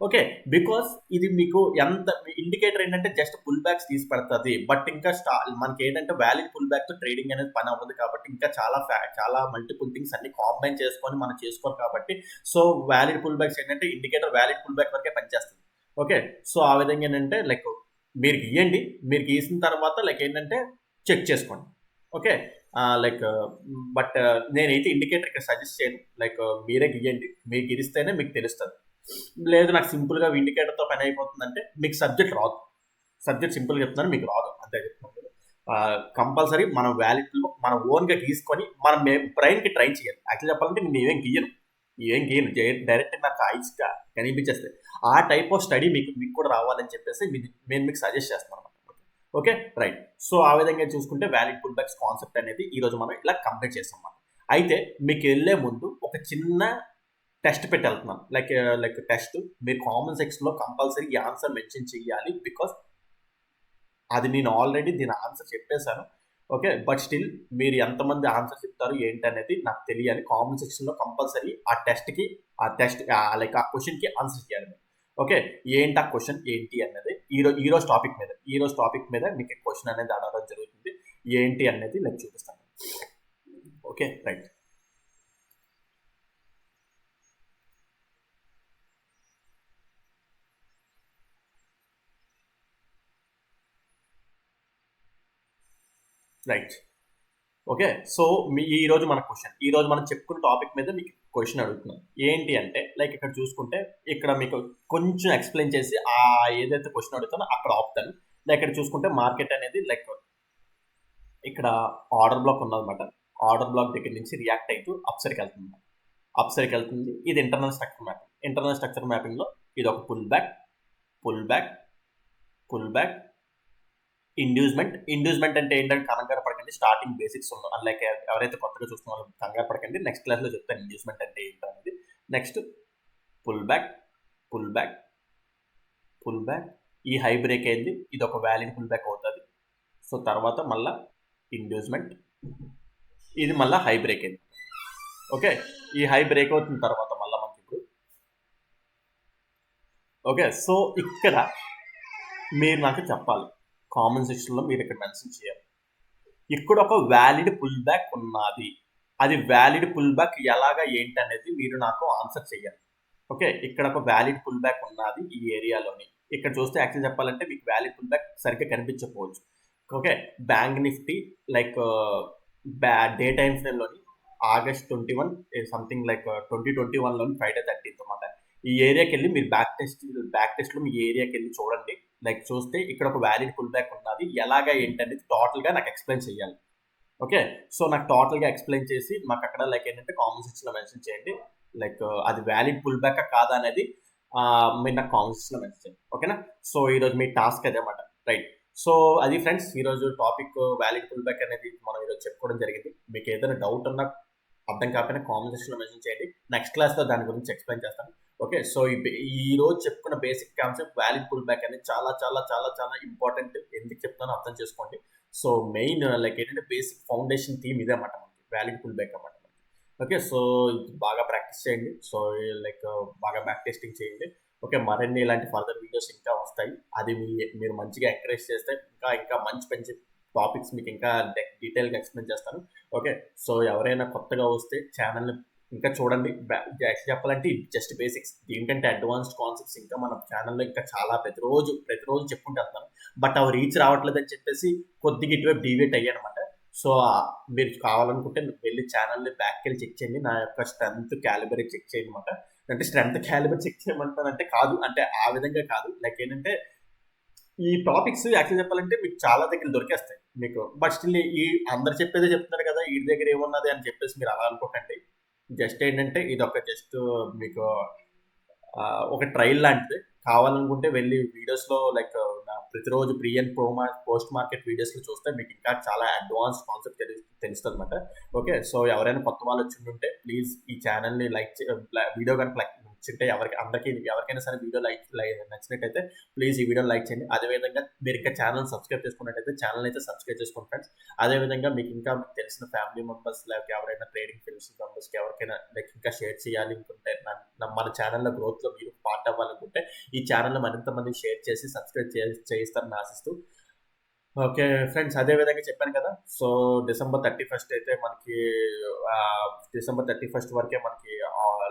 ఓకే, బికాస్ ఇది మీకు ఎంత ఇండికేటర్ ఏంటంటే జస్ట్ పుల్ బ్యాక్స్ తీసి పెడుతుంది. బట్ ఇంకా మనకి ఏంటంటే వ్యాలిడ్ పుల్ బ్యాక్తో ట్రేడింగ్ అనేది పని అవ్వదు కాబట్టి ఇంకా చాలా మల్టిపుల్ థింగ్స్ అన్ని కాంబైన్ చేసుకొని మనం చేసుకోవాలి కాబట్టి సో వ్యాలిడ్ పుల్ బ్యాక్స్ ఏంటంటే ఇండికేటర్ వ్యాలిడ్ పుల్ బ్యాక్ వరకే పనిచేస్తుంది. ఓకే, సో ఆ విధంగా ఏంటంటే లైక్ మీరు గీయండి, మీరు గీసిన తర్వాత లైక్ ఏంటంటే చెక్ చేసుకోండి. ఓకే, లైక్ బట్ నేనైతే ఇండికేటర్ ఇక్కడ సజెస్ట్ చేయను. లైక్ మీరే గీయండి, మీరు గీరిస్తేనే మీకు తెలుస్తుంది. లేదు నాకు సింపుల్గా ఇండికేటర్తో పని అయిపోతుందంటే మీకు సబ్జెక్ట్ రాదు. సబ్జెక్ట్ సింపుల్గా చెప్తున్నాను, మీకు రాదు అంతే చెప్తున్నాను. కంపల్సరీ మనం వ్యాలిడ్లో మనం ఓన్గా గీసుకొని మనం బ్రెయిన్కి ట్రై చేయాలి. యాక్చువల్లీ చెప్పాలంటే నేను ఏం గీయను డైరెక్ట్ నాకు ఐస్గా కనిపించేస్తాయి. ఆ టైప్ ఆఫ్ స్టడీ మీకు కూడా రావాలని చెప్పేసి నేను మీకు సజెస్ట్ చేస్తున్నాను అనమాట. ఓకే రైట్, సో ఆ విధంగా చూసుకుంటే వ్యాలిడ్ పుల్ బ్యాక్స్ కాన్సెప్ట్ అనేది ఈరోజు మనం ఇలా కంప్లీట్ చేస్తాం అన్నమాట. అయితే మీకు వెళ్ళే ముందు ఒక చిన్న టెస్ట్ పెట్టి వెళ్తున్నాను. లైక్ టెస్ట్ మీరు కామన్ సెక్షన్లో కంపల్సరీ ఈ ఆన్సర్ మెన్షన్ చేయాలి. బికాస్ అది నేను ఆల్రెడీ దీని ఆన్సర్ చెప్పేశాను. ఓకే, బట్ స్టిల్ మీరు ఎంతమంది ఆన్సర్ చెప్తారు ఏంటి అనేది నాకు తెలియాలి. కామన్ సెక్షన్లో కంపల్సరీ ఆ లైక్ ఆ క్వశ్చన్కి ఆన్సర్ చేయాలి. ఓకే, ఏంటి ఆ క్వశ్చన్ ఏంటి అన్నది ఈరోజు టాపిక్ మీద మీకు క్వశ్చన్ అనేది అడగడం జరుగుతుంది. ఏంటి అనేది లైక్ చూపిస్తాను. ఓకే రైట్, ఓకే, సో ఈరోజు మనం చెప్పుకున్న టాపిక్ మీద మీకు క్వశ్చన్ అడుగుతున్నాం. ఏంటి అంటే లైక్ ఇక్కడ చూసుకుంటే ఇక్కడ మీకు కొంచెం ఎక్స్ప్లెయిన్ చేసి ఆ ఏదైతే క్వశ్చన్ అడుగుతానో అక్కడ ఆపుతాను. లైక్ ఇక్కడ చూసుకుంటే మార్కెట్ అనేది లైక్ ఇక్కడ ఆర్డర్ బ్లాక్ ఉన్నదన్నమాట. ఆర్డర్ బ్లాక్ దగ్గర నుంచి రియాక్ట్ అవుతూ అప్సైడ్కి వెళ్తుంది. ఇది ఇంటర్నల్ స్ట్రక్చర్ మ్యాపింగ్లో ఇది ఒక పుల్ బ్యాక్ ఇండ్యూస్మెంట్ అంటే ఏంటంటే కంగారు పడకండి, స్టార్టింగ్ బేసిక్స్ లైక్ ఎవరైతే కొత్తగా చూస్తున్నారో కంగారు పడకండి, నెక్స్ట్ క్లాస్లో చెప్తాను ఇండ్యూస్మెంట్ అంటే ఏంటో అనేది. నెక్స్ట్ పుల్ బ్యాక్ ఈ హై బ్రేక్ అయింది, ఇది ఒక వ్యాలిడ్ పుల్ బ్యాక్ అవుతుంది. సో తర్వాత మళ్ళీ ఇండ్యూస్మెంట్, ఇది మళ్ళీ హై బ్రేక్ అయింది. ఓకే, ఈ హై బ్రేక్ అవుతున్న తర్వాత మళ్ళీ మనకి ఇప్పుడు ఓకే. సో, ఇక్కడ మీరు నాకు చెప్పాలి. కామెంట్ సెక్షన్‌లో మీరు ఇక్కడ మెన్షన్ చేయాలి. ఇక్కడ ఒక వ్యాలిడ్ పుల్ బ్యాక్ ఉన్నది. అది వ్యాలిడ్ పుల్ బ్యాక్ ఎలాగా ఏంటనేది మీరు నాకు ఆన్సర్ చేయాలి. ఓకే. ఇక్కడ ఒక వ్యాలిడ్ పుల్ బ్యాక్ ఉన్నది ఈ ఏరియాలోని. ఇక్కడ చూస్తే యాక్చువల్లీ చెప్పాలంటే మీకు వ్యాలిడ్ పుల్ బ్యాక్ సరిగ్గా కనిపించకపోవచ్చు. Okay. Bank Nifty like day time ఫ్రేమ్‌లోని ఆగస్ట్ 21 సంథింగ్ లైక్ 2021లోని ఫ్రైడే 13th అన్నమాట. ఈ ఏరియాకెళ్ళి మీరు బ్యాక్ టెస్ట్‌లో మీ ఏరియాకెళ్ళి చూడండి. లైక్ చూస్తే ఇక్కడ ఒక వ్యాలిడ్ పుల్ బ్యాక్ ఉన్నది. ఎలాగా ఏంటనేది టోటల్‌గా నాకు ఎక్స్‌ప్లెయిన్ చేయాలి. ఓకే. సో, నాకు టోటల్‌గా ఎక్స్‌ప్లెయిన్ చేసి మాకు అక్కడ లైక్ ఏంటంటే కామెంట్ సెక్షన్‌లో మెన్షన్ చేయండి. లైక్ అది వ్యాలిడ్ పుల్ బ్యాకా కాదా అనేది మీరు నాకు కామెంట్ సెక్షన్‌లో మెన్షన్ చేయండి. ఓకేనా? సో, ఈరోజు మీ టాస్క్ అదనమాట. రైట్. సో, అది ఫ్రెండ్స్ ఈరోజు టాపిక్ వ్యాలిడ్ పుల్ బ్యాక్ అనేది మనం ఈరోజు చెప్పుకోవడం జరిగింది. మీకు ఏదైనా డౌట్ ఉన్నా అర్థం కాకపోయినా కామెంట్ సెక్షన్‌లో మెన్షన్ చేయండి. నెక్స్ట్ క్లాస్‌లో దాని గురించి ఎక్స్‌ప్లెయిన్ చేస్తాను. ఓకే. సో, ఈరోజు చెప్పుకున్న basic concept valid pull back అనేది చాలా చాలా చాలా చాలా ఇంపార్టెంట్. ఎందుకు చెప్తానో అర్థం చేసుకోండి. సో, మెయిన్ లైక్ ఏంటంటే బేసిక్ ఫౌండేషన్ థీమ్ ఇదే అన్నమాట మనకి. వ్యాలిడ్ పుల్ బ్యాక్ అన్నమాట మనకి. ఓకే. సో, బాగా ప్రాక్టీస్ చేయండి. సో, లైక్ బాగా బ్యాక్ టెస్టింగ్ చేయండి. ఓకే. మరిన్ని ఇలాంటి ఫర్దర్ వీడియోస్ ఇంకా వస్తాయి. అది మీరు మంచిగా ఎంకరేజ్ చేస్తే ఇంకా మంచి టాపిక్స్ మీకు ఇంకా డీటెయిల్‌గా ఎక్స్‌ప్లెయిన్ చేస్తాను. ఓకే. సో, ఎవరైనా కొత్తగా వస్తే ఛానెల్‌ని ఇంకా చూడండి. యాక్చువల్లీ చెప్పాలంటే ఇది జస్ట్ బేసిక్స్. దీనికంటే అడ్వాన్స్డ్ కాన్సెప్ట్స్ ఇంకా మన ఛానెల్‌లో ఇంకా చాలా ప్రతిరోజు చెప్పుకుంటూ వెళ్తాను. బట్ అవి రీచ్ రావట్లేదని చెప్పేసి కొద్దిగా ఇటువైపు డీవియేట్ అయ్యానన్నమాట. సో, మీరు కావాలనుకుంటే వెళ్లి ఛానెల్‌ని బ్యాక్‌కెళ్ళి చెక్ చేయండి. నా యొక్క స్ట్రెంత్ క్యాలిబర్ చెక్ చేయండి అన్నమాట. అంటే స్ట్రెంత్ క్యాలిబర్ చెక్ చేయమంటానంటే కాదు. అంటే ఆ విధంగా కాదు. లైక్ ఏంటంటే ఈ టాపిక్స్ యాక్చువల్లీ చెప్పాలంటే మీకు చాలా దగ్గర దొరికేస్తాయి మీకు. బట్ స్టిల్ అందరు చెప్పేదే చెప్తున్నారు కదా! ఈడి దగ్గర ఏమున్నది అని చెప్పేసి మీరు అలా అనుకోకండి. జస్ట్ ఏంటంటే ఇదొక జస్ట్ మీకు ఒక ట్రైల్ లాంటిది. కావాలనుకుంటే వెళ్లి వీడియోస్‌లో లైక్ ప్రతిరోజు ప్రీ అండ్ పోస్ట్ మార్కెట్ వీడియోస్‌లో చూస్తే మీకు ఇంకా చాలా అడ్వాన్స్డ్ కాన్సెప్ట్ తెలుస్తదన్నమాట. ఓకే. సో, ఎవరైనా కొత్త వాళ్ళు వచ్చుండుంటే ప్లీజ్ ఈ ఛానెల్‌ని వీడియో గనుక నచ్చుంటే ఎవరికైనా సరే వీడియో నచ్చినట్టయితే ప్లీజ్ ఈ వీడియోని లైక్ చేయండి. అదేవిధంగా మీరు ఇంకా ఛానెల్‌ని సబ్స్క్రైబ్ చేసుకున్నట్టయితే ఛానెల్‌ని అయితే సబ్స్క్రైబ్ చేసుకోండి ఫ్రెండ్స్. అదేవిధంగా మీకు ఇంకా తెలిసిన ఫ్యామిలీ మెంబర్స్ లేకపోతే ఎవరైనా ట్రేడింగ్ తెలిసిన మెంబర్స్‌కి ఎవరికైనా లైక్ ఇంకా షేర్ చేయాలి అనుకుంటే మన ఛానెల్‌లో గ్రోత్‌లో మీరు పార్ట్ అవ్వాలనుకుంటే ఈ ఛానెల్‌ని మరింత మందికి షేర్ చేసి సబ్స్క్రైబ్ చేయిస్తారని ఆశిస్తూ ఓకే ఫ్రెండ్స్. అదే విధంగా చెప్పాను కదా! సో, డిసెంబర్ 31 అయితే మనకి డిసెంబర్ 31 వరకే మనకి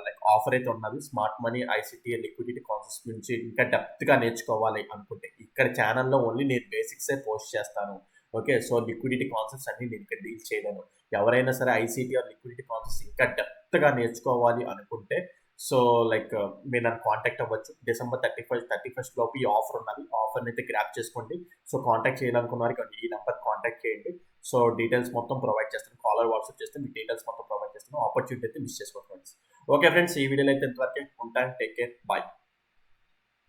లైక్ ఆఫర్ అయితే ఉన్నది. Smart money, ICT, liquidity concepts నుంచి ఇంకా డెప్త్‌గా నేర్చుకోవాలి అనుకుంటే ఇక్కడ ఛానెల్‌లో ఓన్లీ నేను బేసిక్సే పోస్ట్ చేస్తాను. ఓకే. సో, లిక్విడిటీ కాన్సెప్ట్స్ అన్నీ నేను ఇక్కడ డీల్ చేయలేను. ఎవరైనా సరే ఐసీటీ ఆర్ లిక్విడిటీ కాన్సెప్ట్స్ ఇంకా డెప్త్‌గా నేర్చుకోవాలి అనుకుంటే సో, లైక్ మీరు నన్ను కాంటాక్ట్ అవ్వచ్చు. డిసెంబర్ 31 లోపు ఈ ఆఫర్ ఉన్నది. ఆఫర్‌ని అయితే గ్రాబ్ చేసుకోండి. సో, కాంటాక్ట్ చేయాలనుకున్న వారికి ఈ నంబర్‌కి కాంటాక్ట్ చేయండి. సో, డీటెయిల్స్ మొత్తం ప్రొవైడ్ చేస్తాను. కాలర్ వాట్సాప్ చేస్తే మీకు డీటెయిల్స్ మొత్తం ప్రొవైడ్ చేస్తాను. ఆపర్చునిటీ అయితే మిస్ చేసుకోకండి ఫ్రెండ్స్. Okay friends. ఈ వీడియోలో అయితే ఇంతవరకే ఉంటాను. Take care. బాయ్.